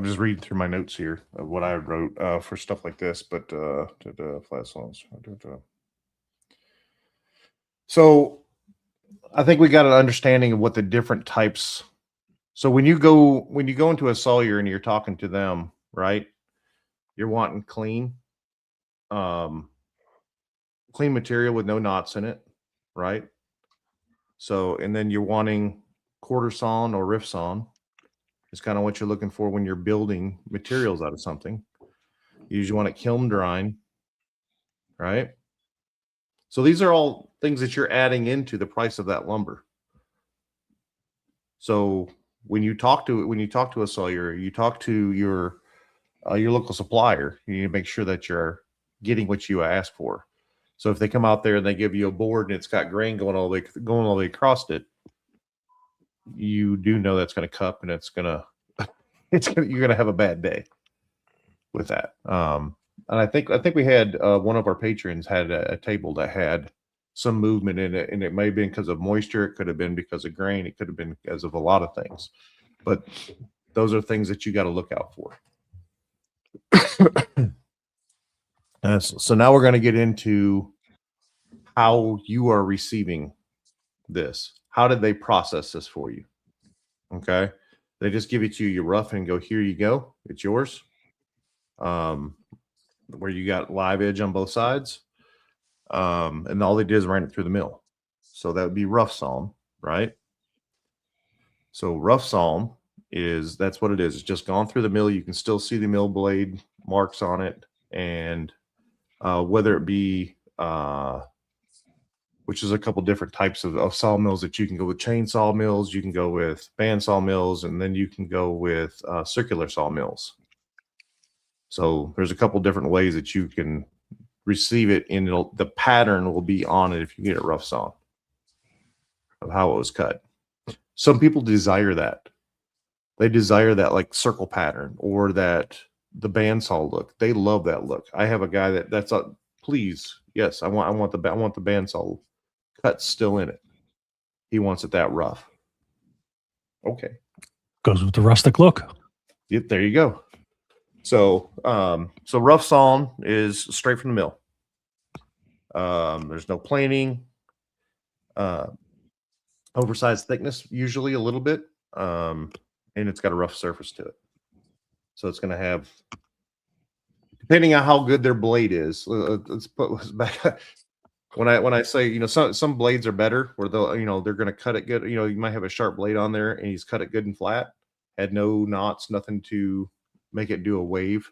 just reading through my notes here of what I wrote for stuff like this, but flat saws. So I think we got an understanding of what the different types. So when you go into a sawyer and you're talking to them, right? You're wanting clean material with no knots in it, right? So, and then you're wanting quarter sawn or rift sawn is kind of what you're looking for when you're building materials out of something. You usually want it kiln drying, right? So these are all things that you're adding into the price of that lumber. So when you talk to a sawyer, you talk to your local supplier, you need to make sure that you're getting what you ask for. So if they come out there and they give you a board and it's got grain going all the way across it, you do know that's going to cup and you're going to have a bad day with that. And I think we had one of our patrons had a table that had some movement in it, and it may have been because of moisture. It could have been because of grain. It could have been because of a lot of things, but those are things that you got to look out for. So now we're going to get into how you are receiving this. How did they process this for you? Okay. They just give it to you, you rough and go, here you go. It's yours. Where you got live edge on both sides. And all they did is ran it through the mill. So that would be rough sawn, right? So rough sawn that's what it is. It's just gone through the mill. You can still see the mill blade marks on it. And whether it be, which is a couple different types of sawmills that you can go with, chainsaw mills, you can go with bandsaw mills, and then you can go with circular sawmills. So there's a couple different ways that you can receive it, and the pattern will be on it if you get it rough sawn of how it was cut. Some people desire that. They desire that like circle pattern or that the bandsaw look. They love that look. I have a guy that's a please. Yes, I want the bandsaw cut still in it. He wants it that rough. Okay. Goes with the rustic look. Yep, there you go. So so rough sawn is straight from the mill. There's no planing. Oversized thickness, usually a little bit. And it's got a rough surface to it. So it's going to have, depending on how good their blade is. Let's put back. When I say, some blades are better where they're going to cut it good. You might have a sharp blade on there and he's cut it good and flat, had no knots, nothing to make it do a wave.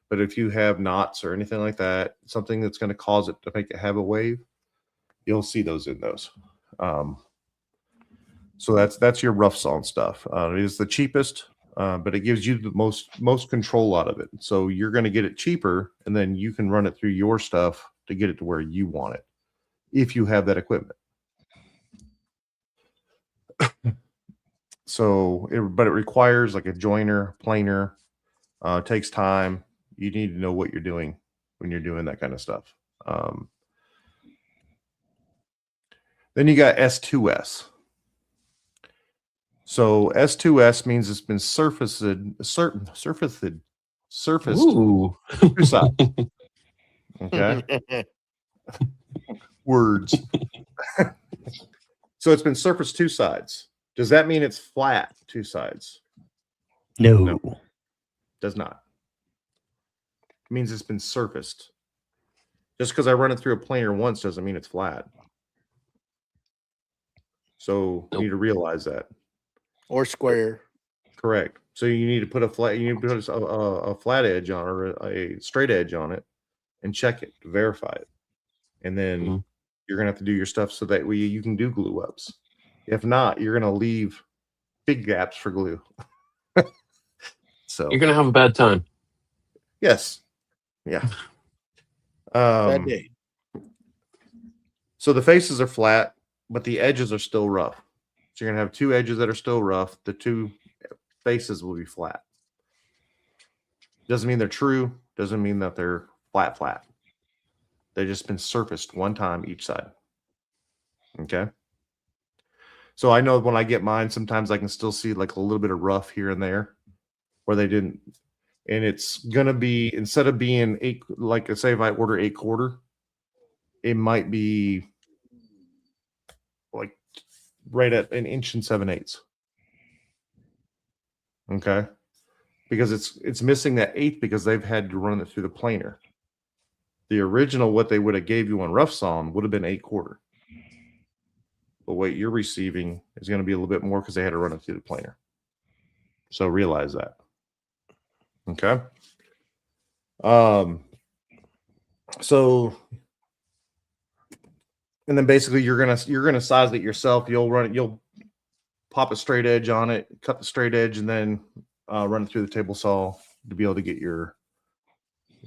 But if you have knots or anything like that, something that's going to cause it to make it have a wave, you'll see those in those. So that's your rough sawn stuff. It is the cheapest, but it gives you the most control out of it. So you're going to get it cheaper, and then you can run it through your stuff to get it to where you want it, if you have that equipment. But it requires like a joiner, planer. Takes time. You need to know what you're doing when you're doing that kind of stuff. Then you got S2S. So S2S means it's been surfaced Ooh. two sides. Okay. Words. So it's been surfaced two sides. Does that mean it's flat two sides? No. Does not. It means it's been surfaced. Just because I run it through a planer once doesn't mean it's flat. So you need to realize that. Or square. Correct. So you need to put a flat edge on or a straight edge on it and check it to verify it. And then you're gonna have to do your stuff so that way you can do glue ups. If not, you're gonna leave big gaps for glue. So You're gonna have a bad time. yes. Yeah. Bad day. So the faces are flat, but the edges are still rough. So you're going to have two edges that are still rough. The two faces will be flat. Doesn't mean they're true. Doesn't mean that they're flat. They've just been surfaced one time each side. Okay. So I know when I get mine, sometimes I can still see like a little bit of rough here and there where they didn't. And it's going to be, instead of being 8, like say if I order 8/4, it might be like right at 1 7/8. Okay. Because it's missing that 1/8 because they've had to run it through the planer. The original, what they would have gave you on rough sawn would have been 8/4. but what you're receiving is going to be a little bit more because they had to run it through the planer. So realize that. Okay. So, and then basically you're gonna size it yourself. You'll pop a straight edge on it, cut the straight edge, and then run it through the table saw to be able to get your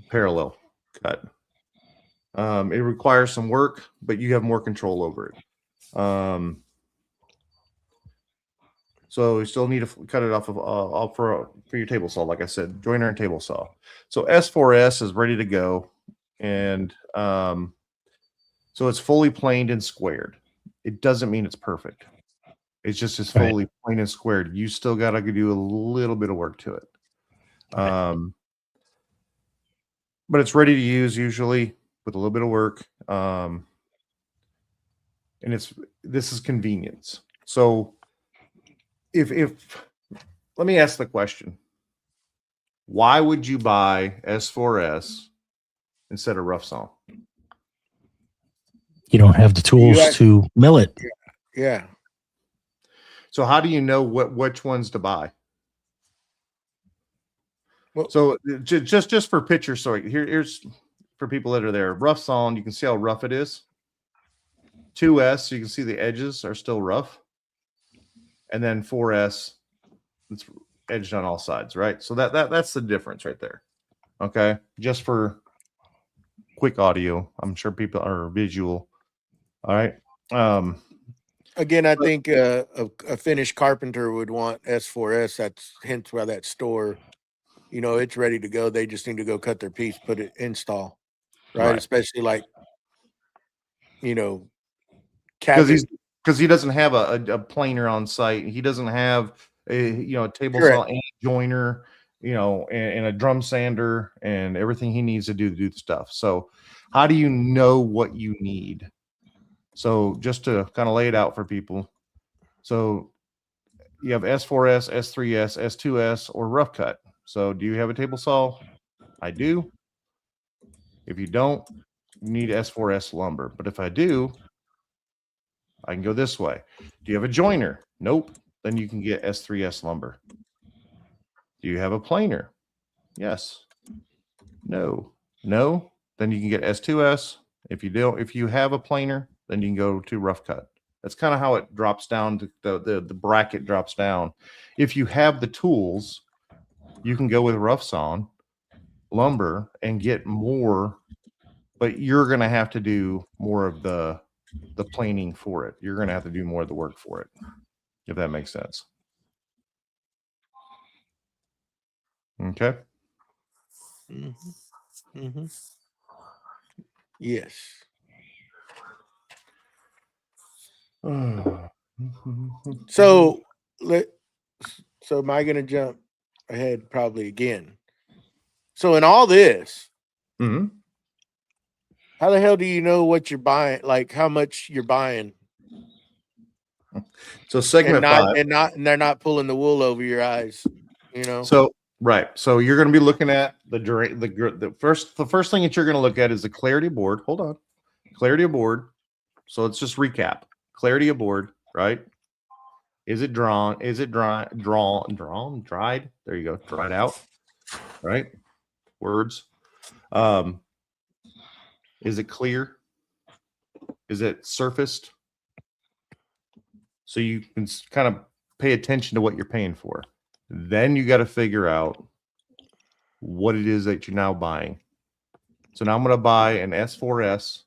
parallel cut. It requires some work, but you have more control over it. So you still need to cut it off for your table saw, like I said, joiner and table saw. So S4S is ready to go, and so it's fully planed and squared. It doesn't mean it's perfect. It's just as fully planed and squared. You still got to do a little bit of work to it. But it's ready to use usually with a little bit of work. And this is convenience. So if let me ask the question, why would you buy S4S instead of rough sawn? You don't have the tools to mill it. Yeah. So how do you know which ones to buy? Well, so just for picture, so here's for people that are there. Rough sawn, you can see how rough it is. 2S, you can see the edges are still rough. And then 4S, it's edged on all sides, right? So that's the difference right there. Okay, just for quick audio, I'm sure people are visual. All right. Again, I think a finished carpenter would want S4S. That's hence why that store, it's ready to go. They just need to go cut their piece, put it install, right? Especially like, because he doesn't have a planer on site. He doesn't have a table saw and joiner, and a drum sander and everything he needs to do the stuff. So how do you know what you need? So just to kind of lay it out for people. So you have S4S, S3S, S2S, or rough cut. So do you have a table saw? I do. If you don't, you need S4S lumber. But if I do, I can go this way. Do you have a joiner? Nope. Then you can get S3S lumber. Do you have a planer? Yes. No. No. Then you can get S2S. If you have a planer, then you can go to rough cut. That's kind of how it drops down to the bracket drops down. If you have the tools, you can go with rough sawn lumber and get more, but you're going to have to do more of the planing for it. You're going to have to do more of the work for it, if that makes sense. Okay. Mm-hmm. Mm-hmm. Yes. So am I going to jump ahead probably again? So in all this, how the hell do you know what you're buying? Like how much you're buying? So segment 5, and they're not pulling the wool over your eyes, So right. So you're going to be looking at the first thing that you're going to look at is the clarity of board. Hold on, clarity of board. So let's just recap. Clarity of board, right? Is it drawn? Is it dried? There you go. Dried out, right? Words. Is it clear? Is it surfaced? So you can kind of pay attention to what you're paying for. Then you got to figure out what it is that you're now buying. So now I'm going to buy an S4S,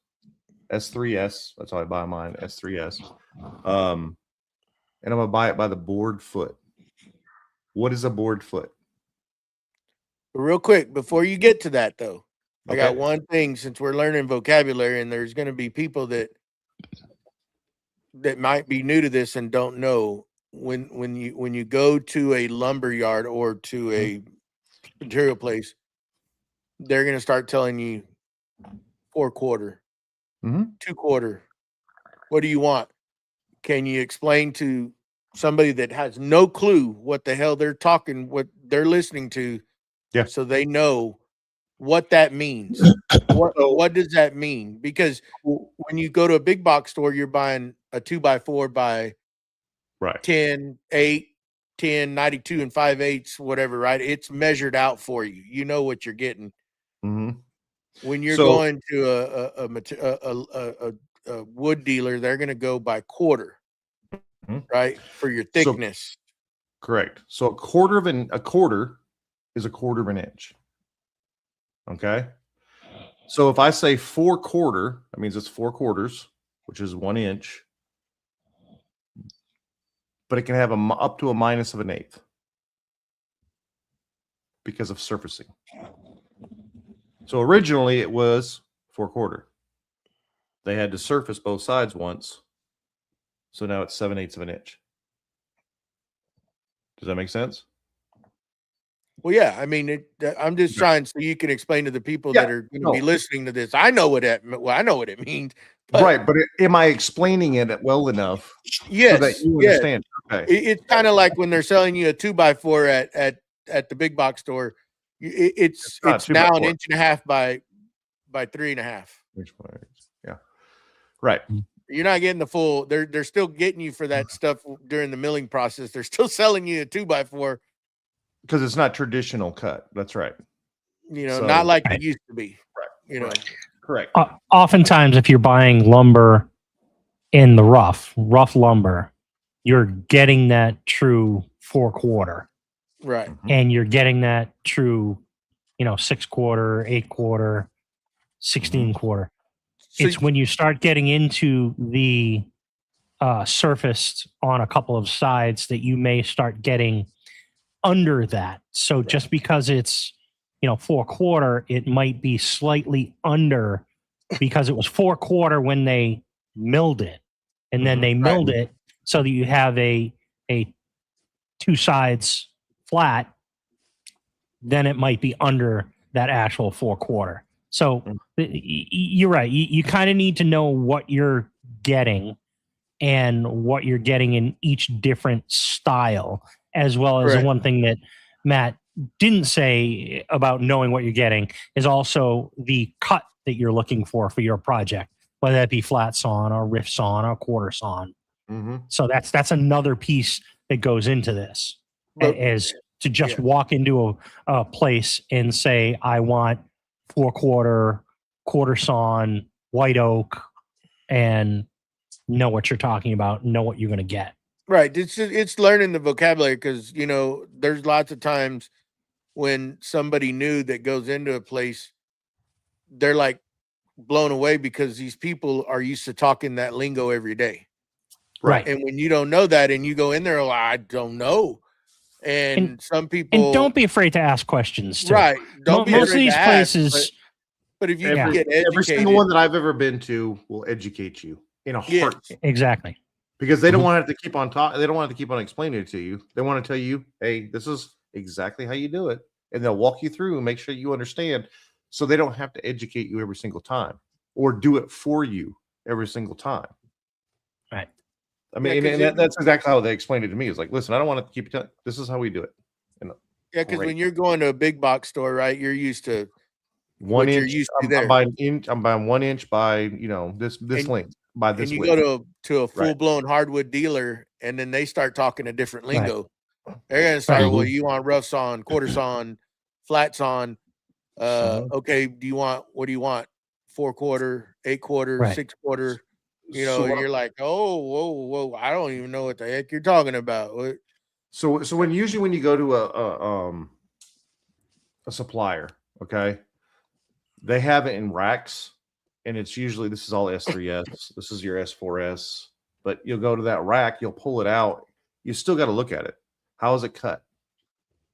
S3S. That's how I buy mine, S3S. And I'm going to buy it by the board foot. What is a board foot? Real quick, before you get to that, though, I got one thing, since we're learning vocabulary, and there's going to be people that might be new to this and don't know. When you go to a lumber yard or to a material place, they're going to start telling you 4/4, 2/4. What do you want? Can you explain to somebody that has no clue what the hell they're talking, what they're listening to, so they know what that means? What does that mean? Because when you go to a big box store, you're buying a 2x4 by Right. 10, 8, 10, 92 and 5/8, whatever, right? It's measured out for you. You know what you're getting. Mm-hmm. When you're So- going to a wood dealer, they're going to go by quarter, right? For your thickness. Correct. So a quarter is a quarter of an inch. Okay. So if I say 4/4, that means it's 4/4, which is 1 inch. But it can have up to a minus of an eighth because of surfacing. So originally it was 4/4. They had to surface both sides once. So now it's 7/8 of an inch. Does that make sense? Well, yeah. I mean, I'm just trying so you can explain to the people that are going to be listening to this. I know what I know what it means. Right, but am I explaining it well enough? Yes, so that you understand. Okay. It's kind of like when they're selling you a 2x4 at the big box store. It's now 1.5 inches by 3.5. Yeah. Right. You're not getting the full. They're still getting you for that stuff during the milling process. They're still selling you a 2x4 because it's not traditional cut. That's right. You know, not like it used to be. Right. You know, correct. Oftentimes, if you're buying lumber in the rough lumber, you're getting that true 4/4, right? And you're getting that true, 6/4, 8/4, 16/4. So it's when you start getting into the surfaced on a couple of sides that you may start getting under that. So just because it's 4/4, it might be slightly under because it was 4/4 when they milled it, and then they milled it so that you have a two sides flat. Then it might be under that actual 4/4. So you're right. You kind of need to know what you're getting and what you're getting in each different style, as well as the one thing that Matt didn't say about knowing what you're getting is also the cut that you're looking for your project, whether that be flat sawn or rift sawn or quarter sawn. So that's another piece that goes into this, is to just walk into a place and say, I want 4/4, quarter sawn, white oak, and know what you're talking about, know what you're going to get. Right. It's learning the vocabulary because, there's lots of times when somebody new that goes into a place, they're like blown away because these people are used to talking that lingo every day. Right. And when you don't know that and you go in there, I don't know. And some people. And don't be afraid to ask questions, too. Right. Don't be most of these places. Ask, but if you get educated, every single one that I've ever been to will educate you in a heart. Exactly. Because they don't want to keep on talking. They don't want to keep on explaining it to you. They want to tell you, hey, this is exactly how you do it. And they'll walk you through and make sure you understand. So they don't have to educate you every single time or do it for you every single time. Right. I mean, that's exactly how they explained it to me. It's like, listen, I don't want to keep telling. This is how we do it. Because when you're going to a big box store, right, you're used to 1 inch. I'm buying 1 inch by this length. By this, and you go to a full blown hardwood dealer, and then they start talking a different lingo. They're gonna start. Well, you want rough sawn, quarter sawn, flat sawn. Okay, what do you want? 4/4, 8/4, 6/4. You're like, oh, whoa, I don't even know what the heck you're talking about. What? So when you go to a supplier, okay, they have it in racks, and it's usually this is all S3S. This is your S4S, but you'll go to that rack, you'll pull it out. You still got to look at it. How is it cut?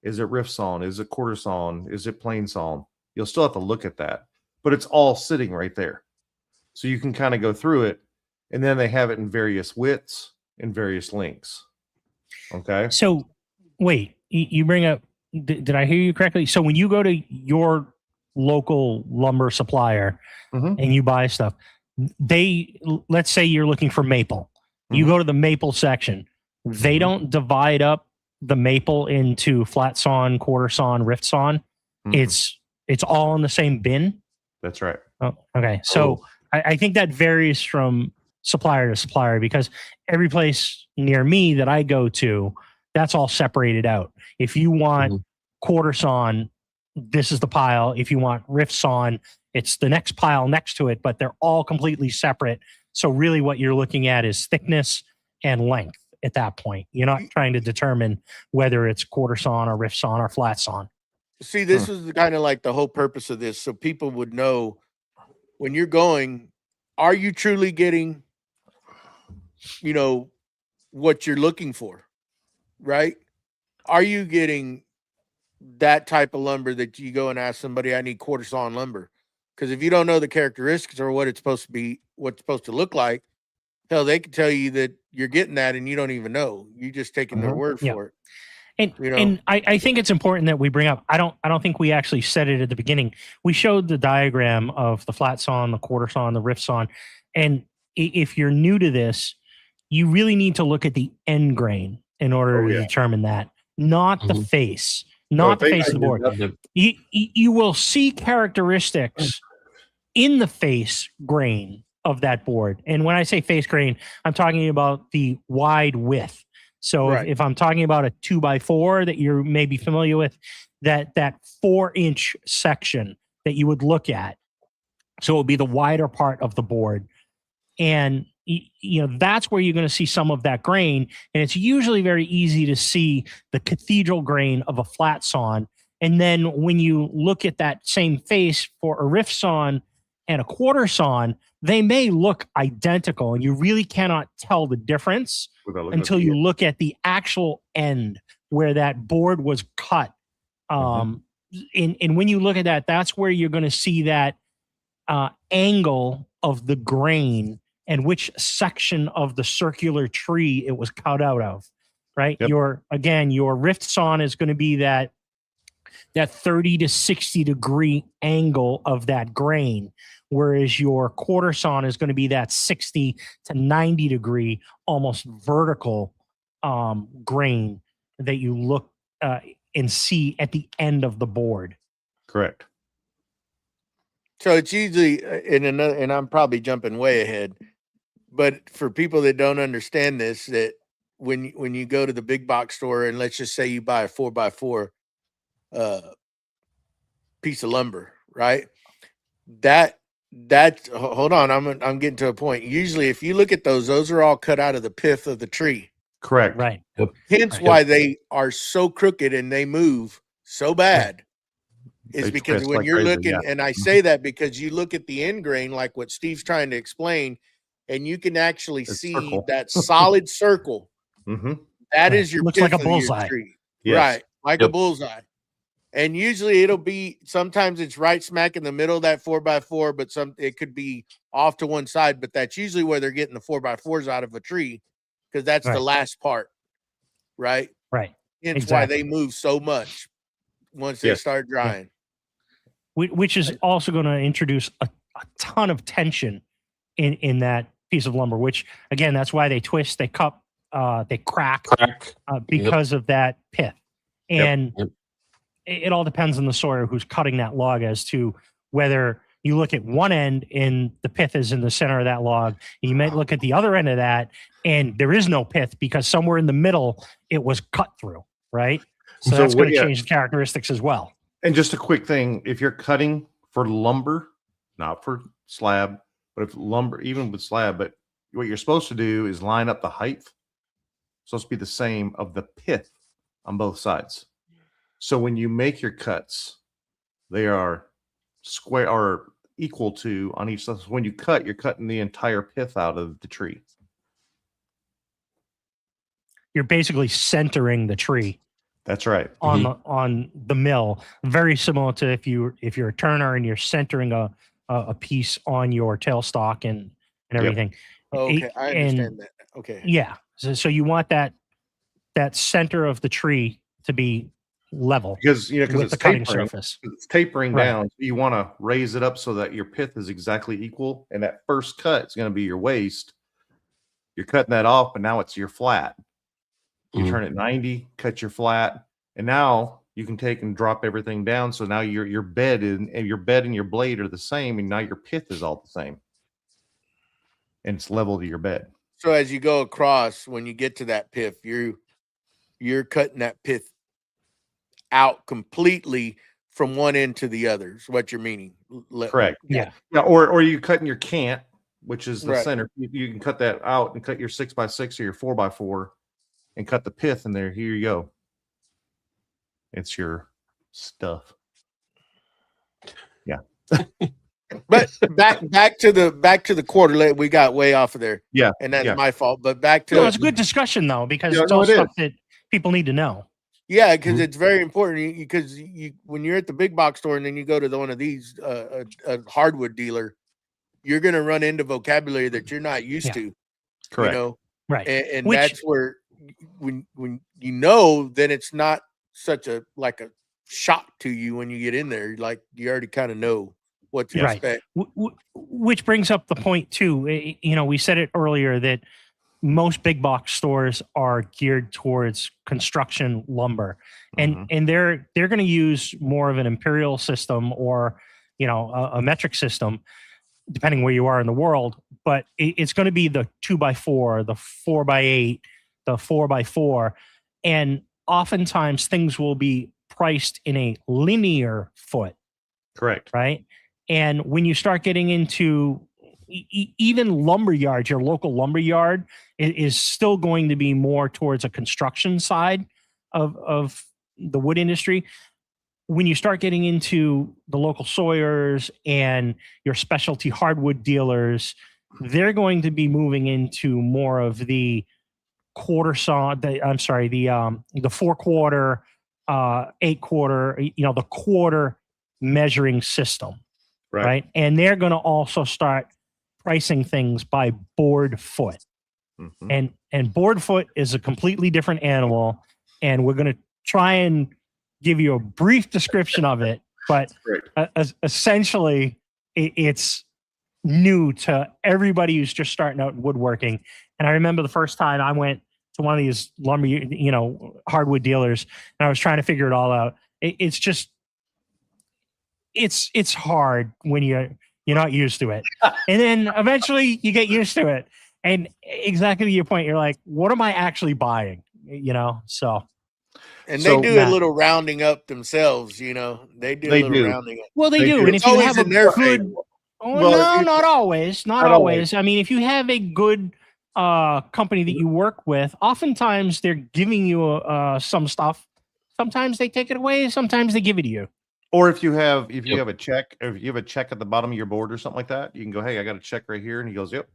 Is it rift sawn? Is it quarter sawn? Is it plain sawn? You'll still have to look at that, but it's all sitting right there, so you can kind of go through it. And then they have it in various widths and various lengths. Okay. So wait, you bring up, did I hear you correctly? So when you go to your local lumber supplier and you buy stuff, let's say you're looking for maple. You go to the maple section. They don't divide up the maple into flat sawn, quarter sawn, rift sawn. It's all in the same bin. That's right. Oh, okay. So I think that varies from supplier to supplier, because every place near me that I go to, that's all separated out. If you want quarter sawn, this is the pile. If you want rift sawn, it's the next pile next to it, but they're all completely separate. So really what you're looking at is thickness and length at that point. You're not trying to determine whether it's quarter sawn or rift sawn or flat sawn. See, this is kind of like the whole purpose of this, so people would know when you're going, are you truly getting, you know, what you're looking for, right? Are you getting that type of lumber that you go and ask somebody, I need quarter sawn lumber? Because if you don't know the characteristics or what it's supposed to be, what's supposed to look like, hell, they can tell you that you're getting that and you don't even know. You're just taking their word for it. And you know? and I think it's important that we bring up, I don't think we actually said it at the beginning. We showed the diagram of the flat sawn, the quarter sawn, the rift sawn. And if you're new to this, you really need to look at the end grain in order to determine that, not the face, not the face of the board. You will see characteristics in the face grain of that board. And when I say face grain, I'm talking about the wide width. So if I'm talking about a 2x4 that you're maybe familiar with, that 4-inch section that you would look at. So it would be the wider part of the board. And you know, that's where you're going to see some of that grain. And it's usually very easy to see the cathedral grain of a flat sawn. And then when you look at that same face for a rift sawn and a quarter sawn, they may look identical, and you really cannot tell the difference until you look at the actual end where that board was cut. And when you look at that, that's where you're going to see that angle of the grain and which section of the circular tree it was cut out of, right? Your rift sawn is going to be that 30 to 60 degree angle of that grain, whereas your quarter sawn is going to be that 60 to 90 degree, almost vertical grain that you look and see at the end of the board. Correct. So it's usually and I'm probably jumping way ahead, but for people that don't understand this, that when you go to the big box store and let's just say you buy a 4x4 piece of lumber, right? That hold on, I'm getting to a point. Usually if you look at those are all cut out of the pith of the tree. Correct. Right. Hence why they are so crooked and they move so bad. Is They because twist when like you're crazy, looking, and I say that because you look at the end grain, like what Steve's trying to explain, and you can actually see that solid circle. That is your looks pith like a of your bullseye. tree. Yes. Right, like a bullseye. And usually it'll be, sometimes it's right smack in the middle of that 4x4, but it could be off to one side, but that's usually where they're getting the 4x4s out of a tree, because that's the last part, right? Right. Hence why they move so much once they start drying. Which is also going to introduce a ton of tension in that piece of lumber, which again, that's why they twist, they cup, they crack. Because of that pith. And it all depends on the sawyer who's cutting that log as to whether you look at one end and the pith is in the center of that log. You might look at the other end of that and there is no pith because somewhere in the middle it was cut through, right? So that's going to change the characteristics as well. And just a quick thing, if you're cutting for lumber, not for slab, but if lumber, even with slab, but what you're supposed to do is line up the height. It's supposed to be the same of the pith on both sides. So when you make your cuts, they are square or equal to on each side. So when you cut, you're cutting the entire pith out of the tree. You're basically centering the tree. That's right. On the mill, very similar to if you're a turner and you're centering a piece on your tailstock and everything. Okay, I understand that. Okay. Yeah. So you want that center of the tree to be level, because it's the cutting tapering surface. It's tapering down. You want to raise it up so that your pith is exactly equal, and that first cut is going to be your waist. You're cutting that off, but now it's your flat. You turn it 90, cut your flat, and now you can take and drop everything down. So now your bed and your blade are the same, and now your pith is all the same. Right. Your bed and your blade are the same. And now your pith is all the same. and it's level to your bed. So as you go across, when you get to that pith, you're cutting that pith out completely from one end to the other. Is what you're meaning? Correct. Yeah. Yeah, or you cutting your cant, which is the Right. center. You can cut that out and cut your 6x6 or your 4x4 and cut the pith in there. Here you go. It's your stuff. Yeah. But back to the quarter. We got way off of there. Yeah. And that's yeah. my fault. But back to No, it's a good discussion though, because Yeah, it's no, all it stuff that people need to know. Yeah, because Mhm. it's very important. Because you when you're at the big box store and then you go to one of these a hardwood dealer, you're going to run into vocabulary that you're not used Yeah. to. Correct. You know, Right. and Which- that's where when you know, then it's not such a shock to you when you get in there. Like you already kind of know what to Right. expect. Which brings up the point too. You know, we said it earlier that most big box stores are geared towards construction lumber, Mhm. and they're going to use more of an imperial system or a metric system, depending where you are in the world. But it's going to be the 2x4, the 4x8, the 4x4, and oftentimes things will be priced in a linear foot. Correct. Right. And when you start getting into even lumber yards, your local lumber yard is still going to be more towards a construction side of the wood industry. When you start getting into the local sawyers and your specialty hardwood dealers, they're going to be moving into more of the quarter saw. The 4/4, 8/4, the quarter measuring system. Right. And they're going to also start pricing things by board foot. Mhm. And board foot is a completely different animal. And we're going to try and give you a brief description of it. But essentially, it's new to everybody who's just starting out in woodworking. And I remember the first time I went to one of these lumber, hardwood dealers, and I was trying to figure it all out. It's just, it's hard when you're not used to it. And then eventually you get used to it. And exactly to your point, you're like, what am I actually buying? So. And So, they do a little rounding up themselves, They do They a little do. rounding up. Well, they They do. do. And It's if you always have a in their good, favor. Well, not always, not Not always. I mean, if you have a good company that you work with, oftentimes they're giving you some stuff. Sometimes they take it away. Sometimes they give it to you. Or if you have a check, or if you have a check at the bottom of your board or something like that, you can go, hey, I got a check right here. And he goes, yep,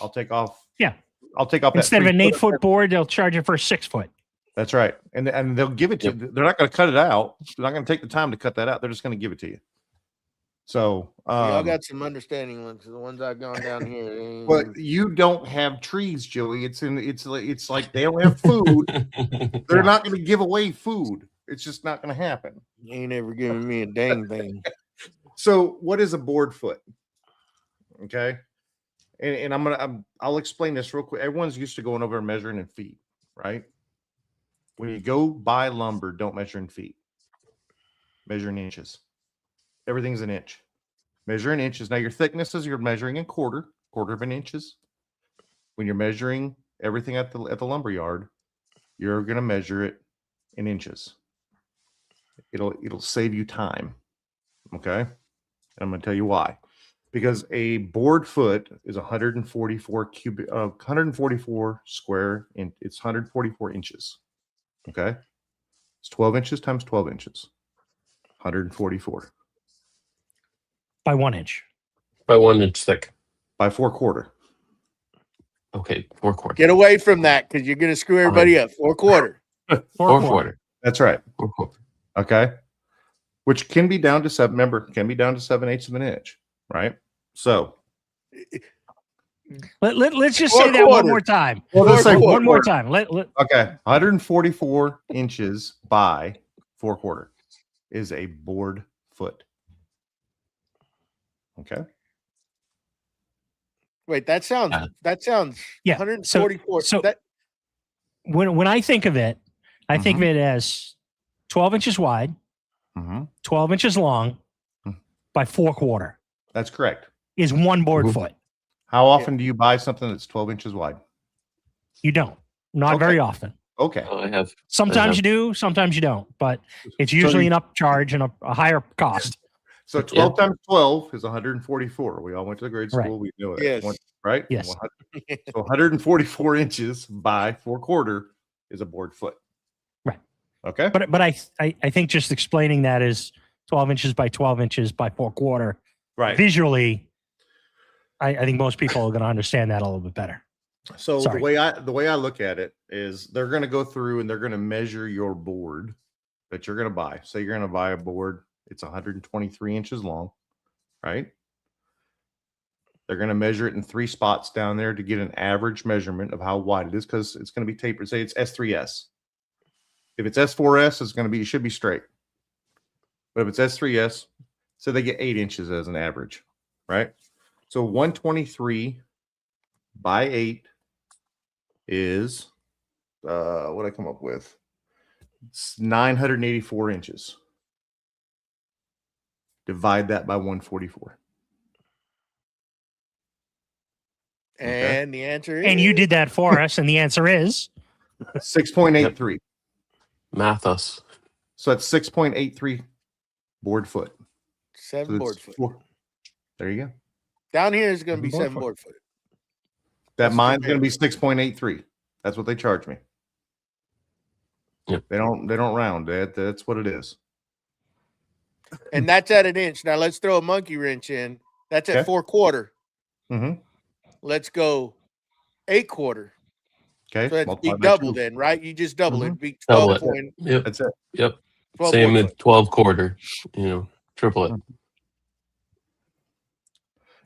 I'll take off. Yeah. I'll take off Instead of that an 3 8-foot board, they'll charge you for a 6-foot. That's right. And they'll give it to you. They're not going to cut it out. They're not going to take the time to cut that out. They're just going to give it to you. So Y'all got some understanding ones. The ones I've gone down here. well, you don't have trees, Joey. It's like they don't have food. They're not going to give away food. It's just not going to happen. You ain't ever giving me a dang thing. So what is a board foot? Okay. And I'll explain this real quick. Everyone's used to going over and measuring in feet, right? When you go buy lumber, don't measure in feet. Measure in inches. Everything's an inch. Measure in inches. Now your thicknesses, you're measuring in quarter of an inches. When you're measuring everything at the lumber yard, you're going to measure it in inches. It'll save you time. Okay? And I'm going to tell you why. Because a board foot is 144 square, and it's 144 inches. Okay? It's 12 inches times 12 inches. 144. By 1 inch. By 1 inch thick. By 4/4. Okay, 4/4. Get away from that because you're going to screw everybody up. 4/4. 4/4. That's right. 4/4. Okay. Which can be down to 7/8 of an inch. Right? So Let's just say that 4/4. one more time. well, let's say One more 4/4. time. Okay. 144 inches by 4/4 is a board foot. Okay. Wait, that sounds Yeah. 144. So that, when I think of it, I think of Mhm. it as 12 inches wide, Mm-hmm. 12 inches long Mhm. by 4/4 That's correct. is one board Mhm. foot. How often do you buy something that's 12 inches wide? You don't. Not Okay. very often. Okay. I have. Sometimes you do, sometimes you don't. But it's So usually you- an upcharge and a higher cost. So 12 times 12 is 144. We all went to the grade school. Right. We know that. Yes. Right? Yes. So 144 inches by 4/4 is a board foot. Right. Okay. But I think just explaining that is 12 inches by 12 inches by 4/4. Right. Visually, I think most people are going to understand that a little bit better. So Sorry. the way I look at it is they're going to go through and they're going to measure your board that you're going to buy. So you're going to buy a board. It's 123 inches long, right? They're going to measure it in 3 spots down there to get an average measurement of how wide it is, because it's going to be tapered. Say it's S3S. If it's S4S, it's going to be, it should be straight. But if it's S3S, so they get 8 inches as an average, right? So 123 by 8 is what I come up with. It's 984 inches. Divide that by 144. And the answer is. And you did that for us, and the answer is 6.83. Math us. So that's 6.83 board foot. 7 So board that's foot. 4. There you go. Down here is going to be 7 7 board board foot. That That's mine's going to be fair. 6.83. That's what they charge me. Yep. They don't round. That's what it is. And that's at an inch. Now let's throw a monkey wrench in. That's at Okay. 4/4. Mm-hmm. Let's go 8/4. Okay. So that's multiply be by double 2. then, right? You just double it. Be Double 12 it. point. Yep. That's it. Yep. 12 Same board with foot. 12/4. Triple it. So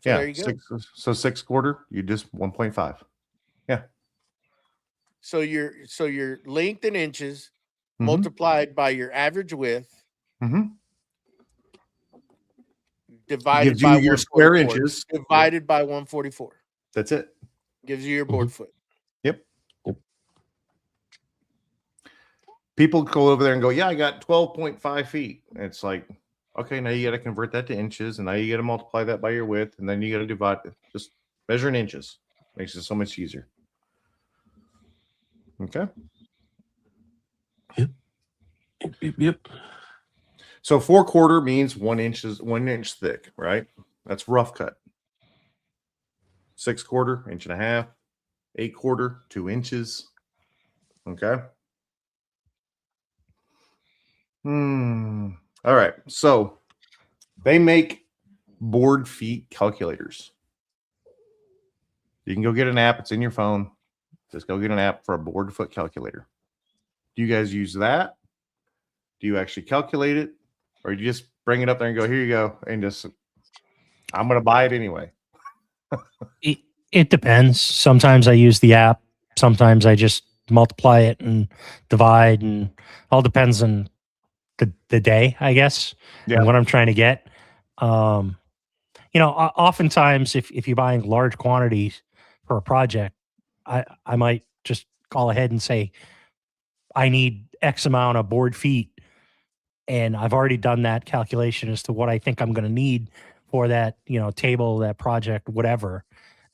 Yeah. there you go. 6/4. You just 1.5. So your length in inches Mhm. multiplied by your average width Mhm. divided Gives you by your square 144. inches. Divided by 144 That's it. gives you your board foot. Yep. Yep. People go over there and go, yeah, I got 12.5 feet. And it's like, okay, now you got to convert that to inches, and now you got to multiply that by your width, and then you got to divide it. Just measure in inches. Makes it so much easier. Okay. Yep. So 4/4 means 1 inch thick, right? That's rough cut. 6/4, 1.5 inches. 8/4, 2 inches. Okay. All right. So they make board feet calculators. You can go get an app. It's in your phone. Just go get an app for a board foot calculator. Do you guys use that? Do you actually calculate it? Or you just bring it up there and go, here you go. And just, I'm going to buy it anyway. it depends. Sometimes I use the app. Sometimes I just multiply it and divide, and all depends on the day, I guess, and what I'm trying to get. Oftentimes if you're buying large quantities for a project, I might just call ahead and say, I need X amount of board feet. And I've already done that calculation as to what I think I'm going to need for that, table, that project, whatever.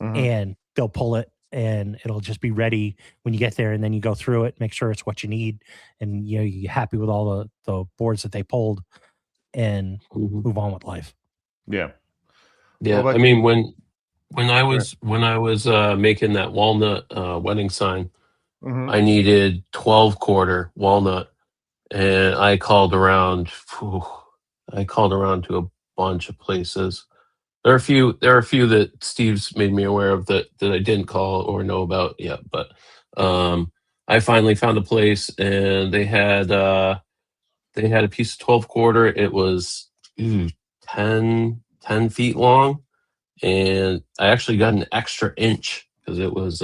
Mhm. And they'll pull it and it'll just be ready when you get there. And then you go through it, make sure it's what you need. And, you're happy with all the boards that they pulled and Mhm. move on with life. Yeah. Yeah. What I about mean, when I was making that walnut wedding sign, Mhm. I needed 12/4 walnut, and I called around. I called around to a bunch of places. There are a few that Steve's made me aware of that I didn't call or know about yet. But I finally found a place, and they had a piece of 12/4. It was 10 feet long, and I actually got an extra inch because it was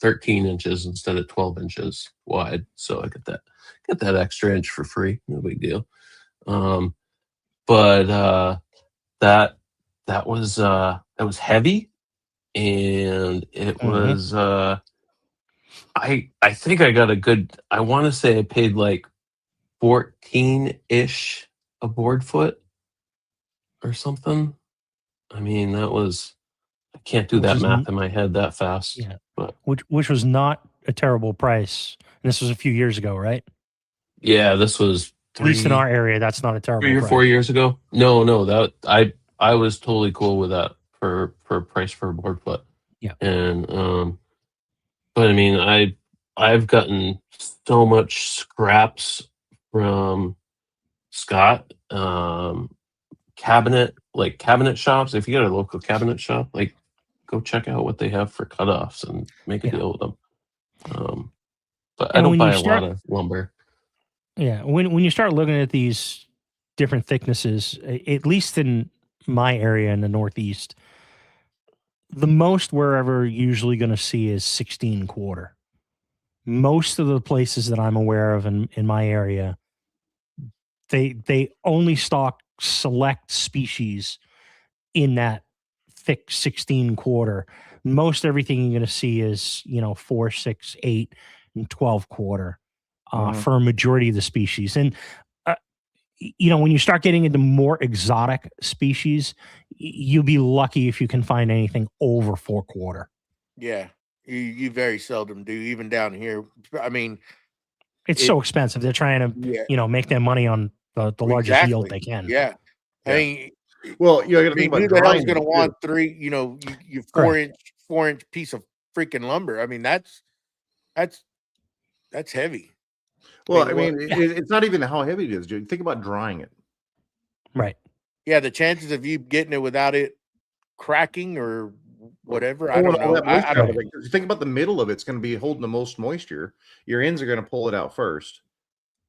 13 inches instead of 12 inches wide. So I get that extra inch for free. No big deal. But that was heavy, and it was I think I got a good. I want to say I paid like 14-ish a board foot or something. I mean, that was I can't do Which that is math in my head that fast. Yeah. But which was not a terrible price. And this was a few years ago, right? yeah, this was At least in our area, that's not a terrible 3 or price. 4 years ago. No, that I was totally cool with that for price for a board foot. Yeah. And but I mean, I've gotten so much scraps from Scott, cabinet shops. If you got a local cabinet shop, like go check out what they have for cutoffs and make a Yeah. deal with them. But I And don't when you buy a start- lot of lumber. Yeah, when you start looking at these different thicknesses, at least in my area in the Northeast, the most we're ever usually going to see is 16 quarter. Most of the places that I'm aware of in my area, they only stock select species in that thick 16 quarter. Most everything you're going to see is 4, 6, 8, and 12 quarter. For a majority of the species. And, when you start getting into more exotic species, you'll be lucky if you can find anything over 4 quarter. Yeah. You very seldom do, even down here. I mean, It's so expensive. They're trying to, make their money on the largest yield they can. Yeah. Yeah. I mean, Well, you got to think about who the hell's drying going to it, want too. 3, you Correct. 4-inch piece of freaking lumber. I mean, that's heavy. Well, I I mean, mean, it's not even how heavy it is, dude. Think about drying it. Right. Yeah, the chances of you getting it without it cracking or whatever, I Pulling don't all know. that moisture I out don't. of it. 'Cause you think about the middle of it's going to be holding the most moisture. Your ends are going to pull it out first.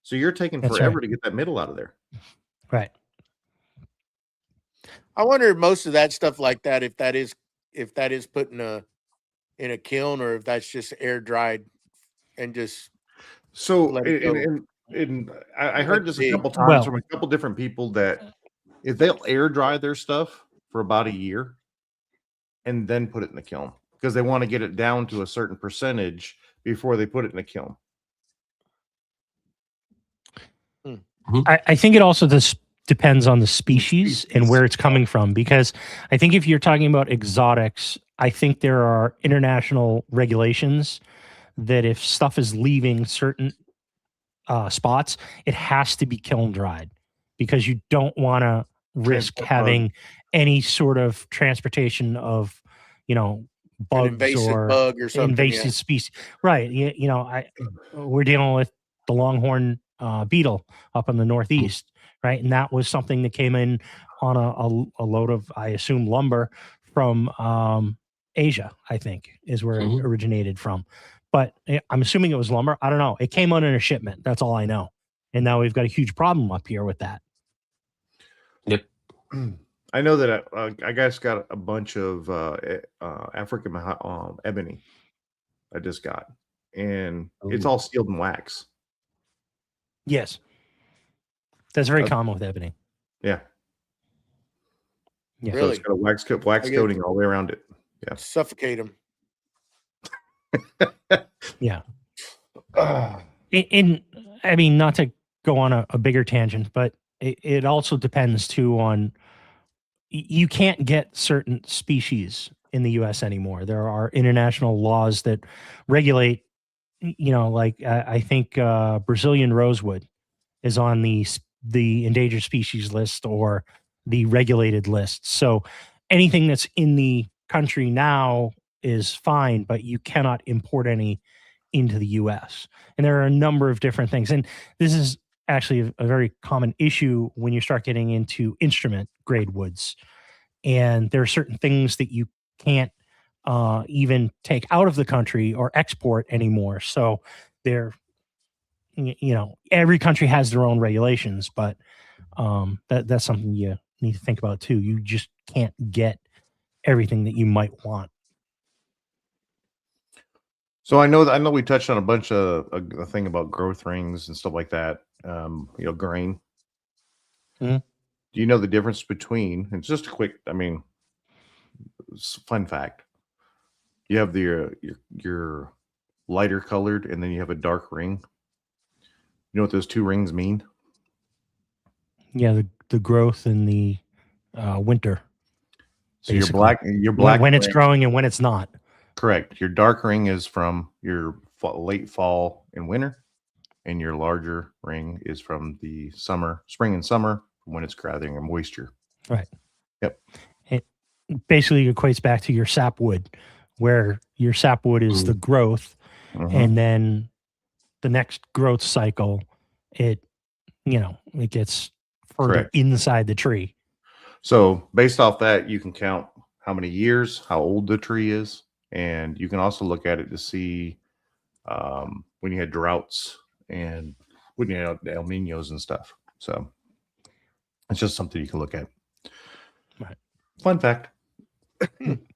So you're taking That's forever right. to get that middle out of there. Right. I wonder if most of that stuff like that, if that is put in a kiln, or if that's just air dried and just So, let it go. I heard this a couple times Well- from a couple different people that if they'll air dry their stuff for about a year and then put it in the kiln because they want to get it down to a certain percentage before they put it in the kiln. I think it also depends on the species and where it's coming from, because I think if you're talking about exotics, I think there are international regulations that if stuff is leaving certain spots, it has to be kiln dried, because you don't want to risk Transport having any sort of transportation of, bugs invasive or bug or something, invasive yeah. species. Right. We're dealing with the longhorn beetle up in the Northeast, right? And that was something that came in on a load of, I assume, lumber from Asia, I think, is where it originated from. But I'm assuming it was lumber. I don't know. It came on in a shipment. That's all I know. And now we've got a huge problem up here with that. Yep. I know that I guys got a bunch of African ebony I just got, and it's all sealed in wax. Yes. That's very common with ebony. Yeah. Yeah. So it's Really? got a wax coating all the way around it. Yeah. Suffocate them. Yeah. And I mean, not to go on a bigger tangent, but it also depends too on, you can't get certain species in the U.S. anymore. There are international laws that regulate, like I think Brazilian rosewood is on the endangered species list or the regulated list. So anything that's in the country now is fine, but you cannot import any into the US. And there are a number of different things. And this is actually a very common issue when you start getting into instrument grade woods. And there are certain things that you can't even take out of the country or export anymore. So they're, every country has their own regulations, but that's something you need to think about too. You just can't get everything that you might want. So I know we touched on a bunch of a thing about growth rings and stuff like that. Grain. Mhm. Do you know the difference between? It's just a quick. Fun fact. You have your lighter colored, and then you have a dark ring. You know what those two rings mean? Yeah, the growth in the winter. So your basically. black when it's ring- growing and when it's not. correct. Your dark ring is from your late fall and winter, and your larger ring is from the spring and summer when it's gathering moisture. Right. Yep. It basically equates back to your sapwood, where your sapwood is the growth, and then the next growth cycle, it gets further Correct. inside the tree. So based off that, you can count how many years, how old the tree is, and you can also look at it to see when you had droughts and when you had El Ninos and stuff. So it's just something you can look at. Right. Fun fact.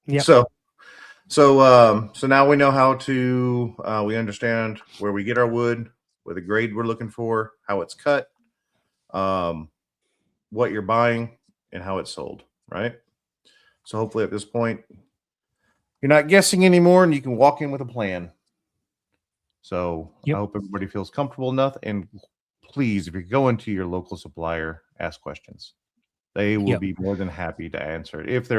Yeah. So now we know how to. We understand where we get our wood, where the grade we're looking for, how it's cut, what you're buying, and how it's sold. Right. So hopefully at this point, you're not guessing anymore, and you can walk in with a plan. So I hope everybody feels comfortable enough. And please, if you're going to your local supplier, ask questions. They will be more than happy to answer it. If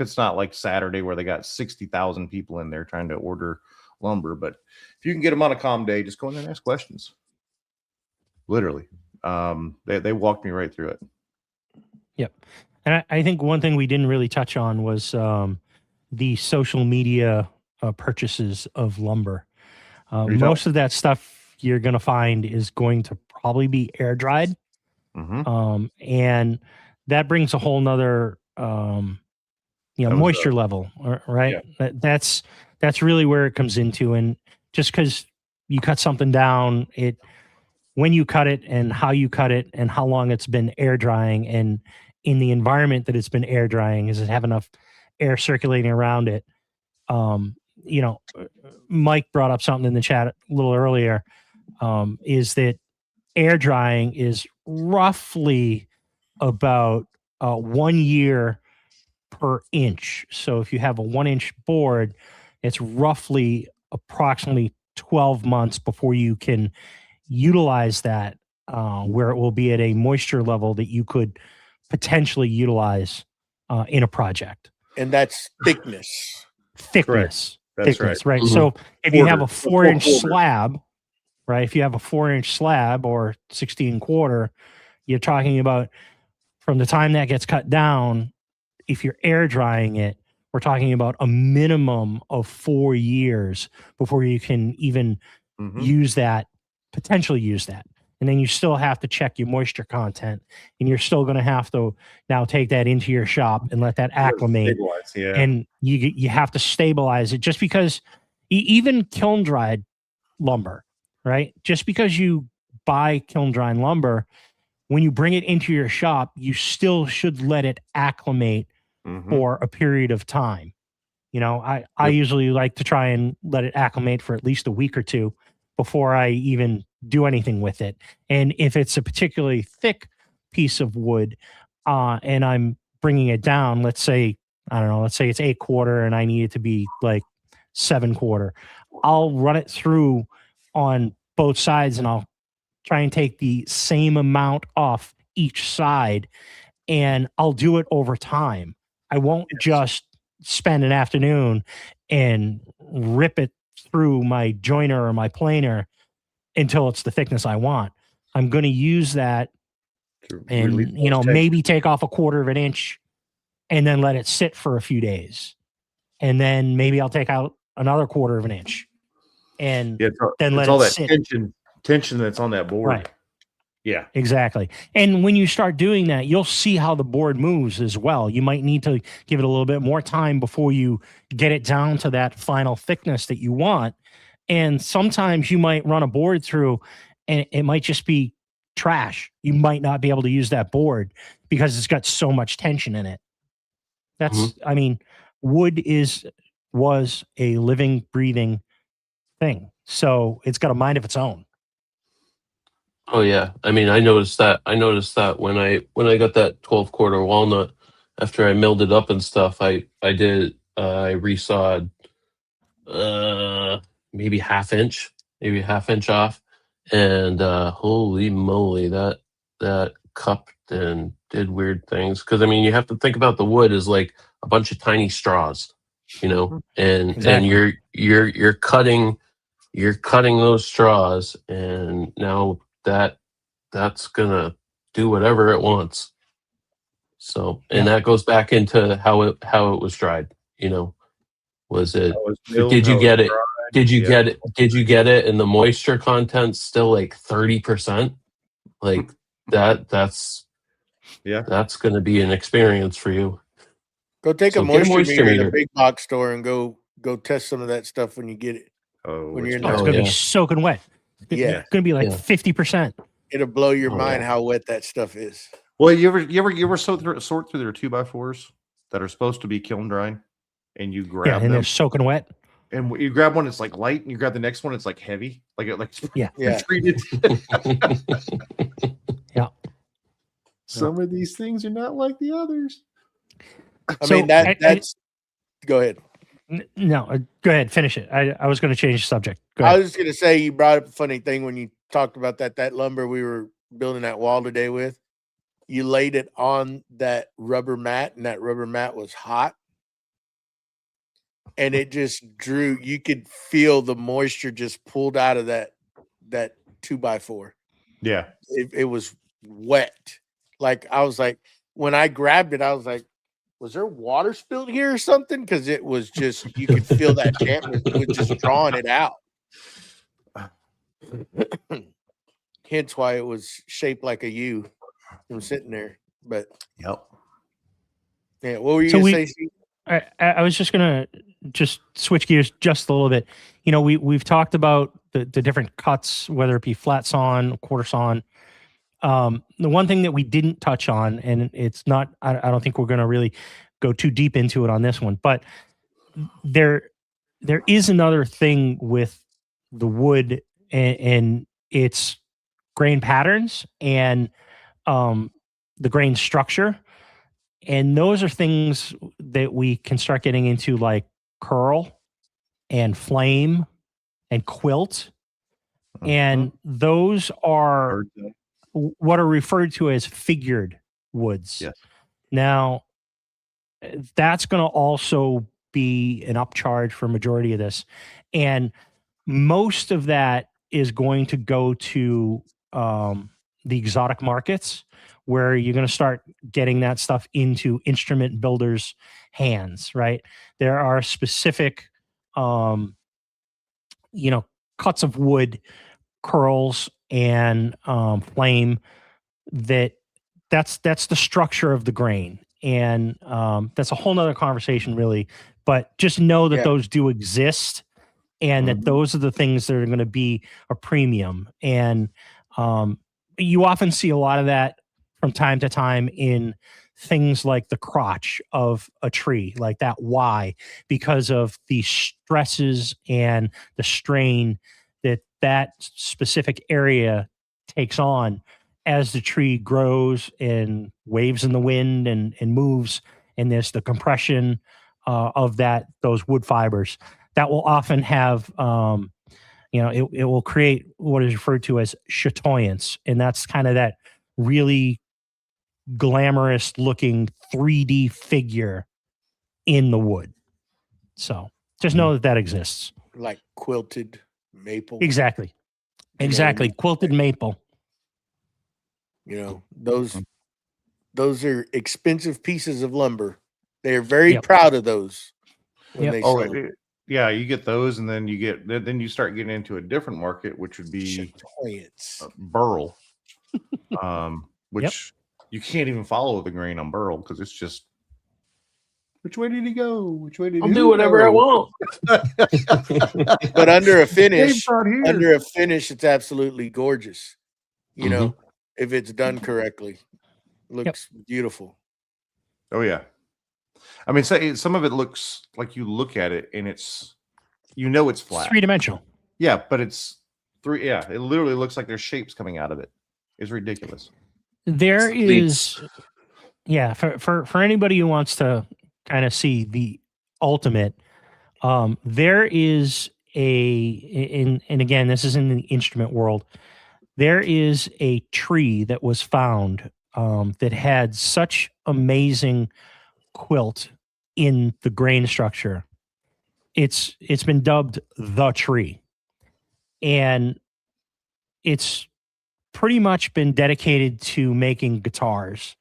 it's not like Saturday where they got 60,000 people in there trying to order lumber, but if you can get them on a calm day, just go in there and ask questions. Literally. They walked me right through it. Yep. And I think one thing we didn't really touch on was the social media purchases of lumber. Most of that stuff you're going to find is going to probably be air dried. And that brings a whole nother, moisture level, right? Yeah. That's really where it comes into. And just because you cut something down, when you cut it and how you cut it and how long it's been air drying, and in the environment that it's been air drying, does it have enough air circulating around it? Mike brought up something in the chat a little earlier, is that air drying is roughly about 1 year per inch. So if you have a 1-inch board, it's roughly approximately 12 months before you can utilize that, where it will be at a moisture level that you could potentially utilize in a project. And that's thickness. Thickness. That's thickness, right. Right. So if you have a 4-inch slab, right? If you have a 4-inch slab or 16-quarter, you're talking about from the time that gets cut down, if you're air drying it, we're talking about a minimum of 4 years before you can even use that, potentially use that. And then you still have to check your moisture content, and you're still going to have to now take that into your shop and let that acclimate. And you have to stabilize it, just because even kiln dried lumber, right? Just because you buy kiln dried lumber, when you bring it into your shop, you still should let it acclimate for a period of time. I usually like to try and let it acclimate for at least a week or two before I even do anything with it. And if it's a particularly thick piece of wood, and I'm bringing it down, let's say it's 8-quarter and I need it to be like 7-quarter, I'll run it through on both sides, and I'll try and take the same amount off each side, and I'll do it over time. I won't just spend an afternoon and rip it through my joiner or my planer until it's the thickness I want. I'm going to use that and, maybe take off 1/4 of an inch and then let it sit for a few days. And then maybe I'll take out another 1/4 of an inch and then let it sit. Tension that's on that board. Right. Yeah, exactly. And when you start doing that, you'll see how the board moves as well. You might need to give it a little bit more time before you get it down to that final thickness that you want. And sometimes you might run a board through and it might just be trash. You might not be able to use that board because it's got so much tension in it. Wood was a living, breathing thing. So it's got a mind of its own. Oh yeah, I noticed that. I noticed that when I got that 12-quarter walnut, after I milled it up and stuff, I resawed maybe half inch off, and holy moly, that cupped and did weird things. Because I mean, you have to think about the wood as like a bunch of tiny straws, you know, and Exactly. you're cutting those straws, and now that's gonna do whatever it wants. So, and that goes back into how it was dried. You know, was it? How it's milled, Did you how get it's it? Did you Yeah. get it? Did you get it? And the moisture content's still like 30%. Like that's going to be an experience for you. Go take So a get a moisture moisture meter in meter. a big box store and go test some of that stuff when you get it. When you're in It's Oh, going to yeah. be soaking wet. Yeah. It's going to be like Yeah. 50%. It'll blow your Oh, mind yeah. how wet that stuff is. Well, you ever sort through their 2x4s that are supposed to be kiln drying, and you grab And them, they're soaking wet. and you grab one, it's like light, and you grab the next one, it's like heavy, like Yeah. Yeah. treated. Yeah. Some of these things are not like the others. I mean that's. Go ahead. No, go ahead, finish it. I was going to change the subject. Go I ahead. was just gonna say you brought up a funny thing when you talked about that lumber we were building that wall today with. You laid it on that rubber mat, and that rubber mat was hot, and it just drew. You could feel the moisture just pulled out of that 2x4. Yeah. It was wet. Like I was like, when I grabbed it, I was like, was there water spilled here or something? Because it was just, you could feel that dampness was just drawing it out. Hence why it was shaped like a U from sitting there. But Yep. yeah, what were you So gonna we- say, Steve? I was just going to switch gears just a little bit. You know, we've talked about the different cuts, whether it be flat sawn, quarter sawn. The one thing that we didn't touch on, and it's not, I don't think we're going to really go too deep into it on this one, but there is another thing with the wood and its grain patterns and the grain structure. And those are things that we can start getting into, like curl and flame and quilt. And those are what are referred to as figured woods. Yes. Now, that's going to also be an upcharge for a majority of this. And most of that is going to go to the exotic markets, where you're going to start getting that stuff into instrument builders' hands, right? There are specific, cuts of wood, curls, and flame that's the structure of the grain. And that's a whole nother conversation, really. But just know that those do exist, and that those are the things that are going to be a premium. And you often see a lot of that from time to time in things like the crotch of a tree, like that Y, because of the stresses and the strain that specific area takes on as the tree grows and waves in the wind and moves. And there's the compression of those wood fibers that will often have, it will create what is referred to as chatoyance. And that's kind of that really glamorous looking 3D figure in the wood. So just know that exists. Like quilted maple. Exactly. Quilted maple. Those are expensive pieces of lumber. They're very proud of those when they sell them. Yeah, you get those, and then you start getting into a different market, which would be burl, which you can't even follow the grain on burl because it's just, which way did he go? Which way did I'll do whatever I want. But under a finish, it's absolutely gorgeous. If it's done correctly, looks beautiful. Oh yeah. I mean, some of it looks like you look at it and it's flat. 3-dimensional. Yeah, but it's it literally looks like there's shapes coming out of it. It's ridiculous. There is, for anybody who wants to kind of see the ultimate, there is and again, this is in the instrument world. There is a tree that was found that had such amazing quilt in the grain structure. It's been dubbed the tree, and it's pretty much been dedicated to making guitars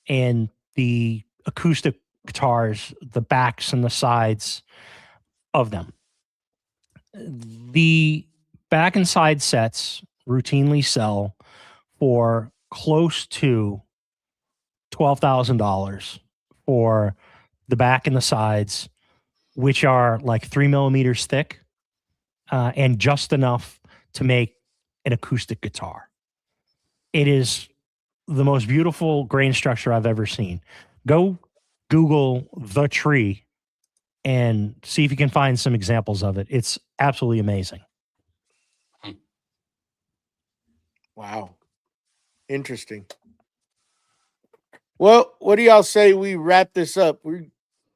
and the acoustic guitars, the backs and the sides of them. The back and side sets routinely sell for close to $12,000 for the back and the sides, which are like 3 millimeters thick and just enough to make an acoustic guitar. It is the most beautiful grain structure I've ever seen. Go Google the tree and see if you can find some examples of it. It's absolutely amazing. Wow. Interesting. Well, what do y'all say we wrap this up? We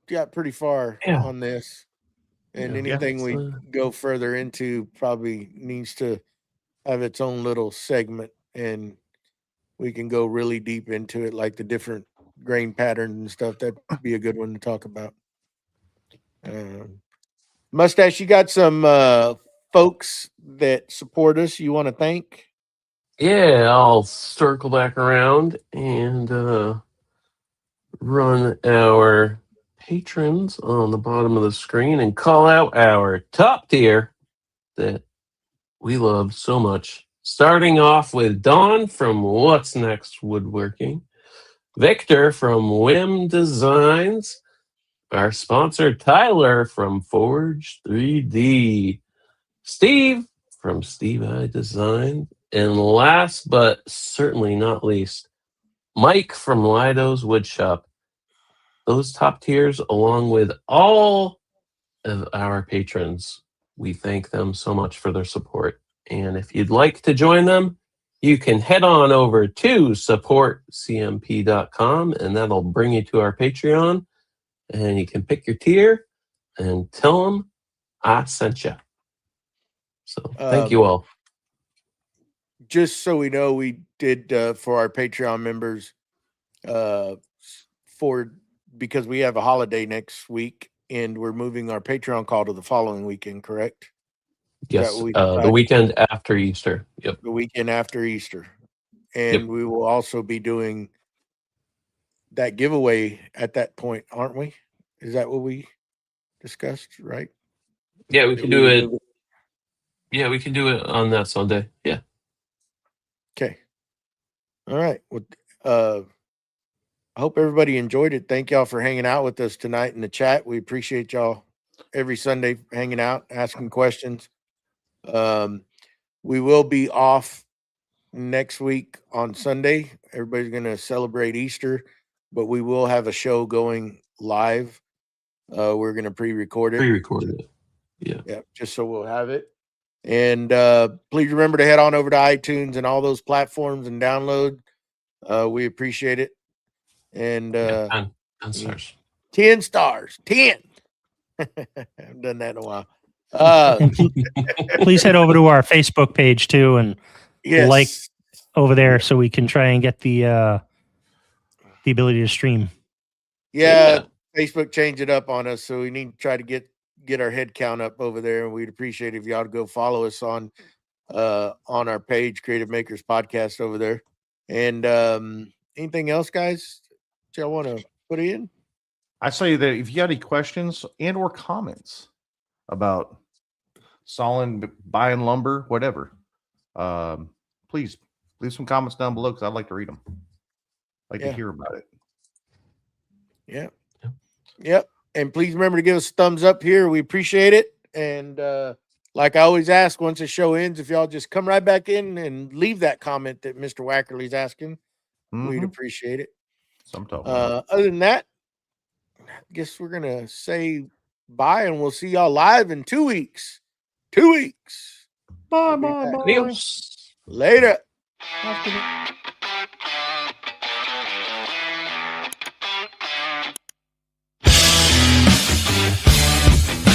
got pretty far on this. And anything we go further into probably needs to have its own little segment, and we can go really deep into it, like the different grain patterns and stuff. That'd be a good one to talk about. Mustache, you got some folks that support us you want to thank? Yeah, I'll circle back around and run our patrons on the bottom of the screen and call out our top tier that we love so much. Starting off with Dawn from What's Next Woodworking, Victor from Whim Designs, our sponsor Tyler from Forge 3D, Steve from Steve I Design, and last but certainly not least, Mike from Lido's Woodshop. Those top tiers, along with all of our patrons, we thank them so much for their support. And if you'd like to join them, you can head on over to supportcmp.com, and that'll bring you to our Patreon. And you can pick your tier and tell them I sent you. So thank you all. Just so we know, we did for our Patreon members because we have a holiday next week and we're moving our Patreon call to the following weekend, correct? Yes, the weekend after Easter. Yep. The weekend after Easter. And we will also be doing that giveaway at that point, aren't we? Is that what we discussed, right? Yeah, we can do it. Yeah, we can do it on that Sunday. Yeah. Okay. All right. Well, I hope everybody enjoyed it. Thank y'all for hanging out with us tonight in the chat. We appreciate y'all every Sunday hanging out, asking questions. We will be off next week on Sunday. Everybody's going to celebrate Easter, but we will have a show going live. We're going to pre-record it. Yeah, just so we'll have it. And please remember to head on over to iTunes and all those platforms and download. We appreciate it. And 10 stars. 10 stars. 10. I haven't done that in a while. Please head over to our Facebook page too and like over there so we can try and get the ability to stream. Yeah, Facebook changed it up on us, so we need to try to get our head count up over there, and we'd appreciate if y'all to go follow us on our page, Creative Makers Podcast over there. And anything else, guys, that y'all want to put in? I say that if you got any questions and or comments about sawing, buying lumber, whatever, please leave some comments down below because I'd like to read them. I'd like to hear about it. Yep. And please remember to give us a thumbs up here. We appreciate it. And like I always ask, once the show ends, if y'all just come right back in and leave that comment that Mr. Wackerle's asking, we'd appreciate it. Other than that, I guess we're going to say bye, and we'll see y'all live in 2 weeks. 2 weeks. Bye. Later.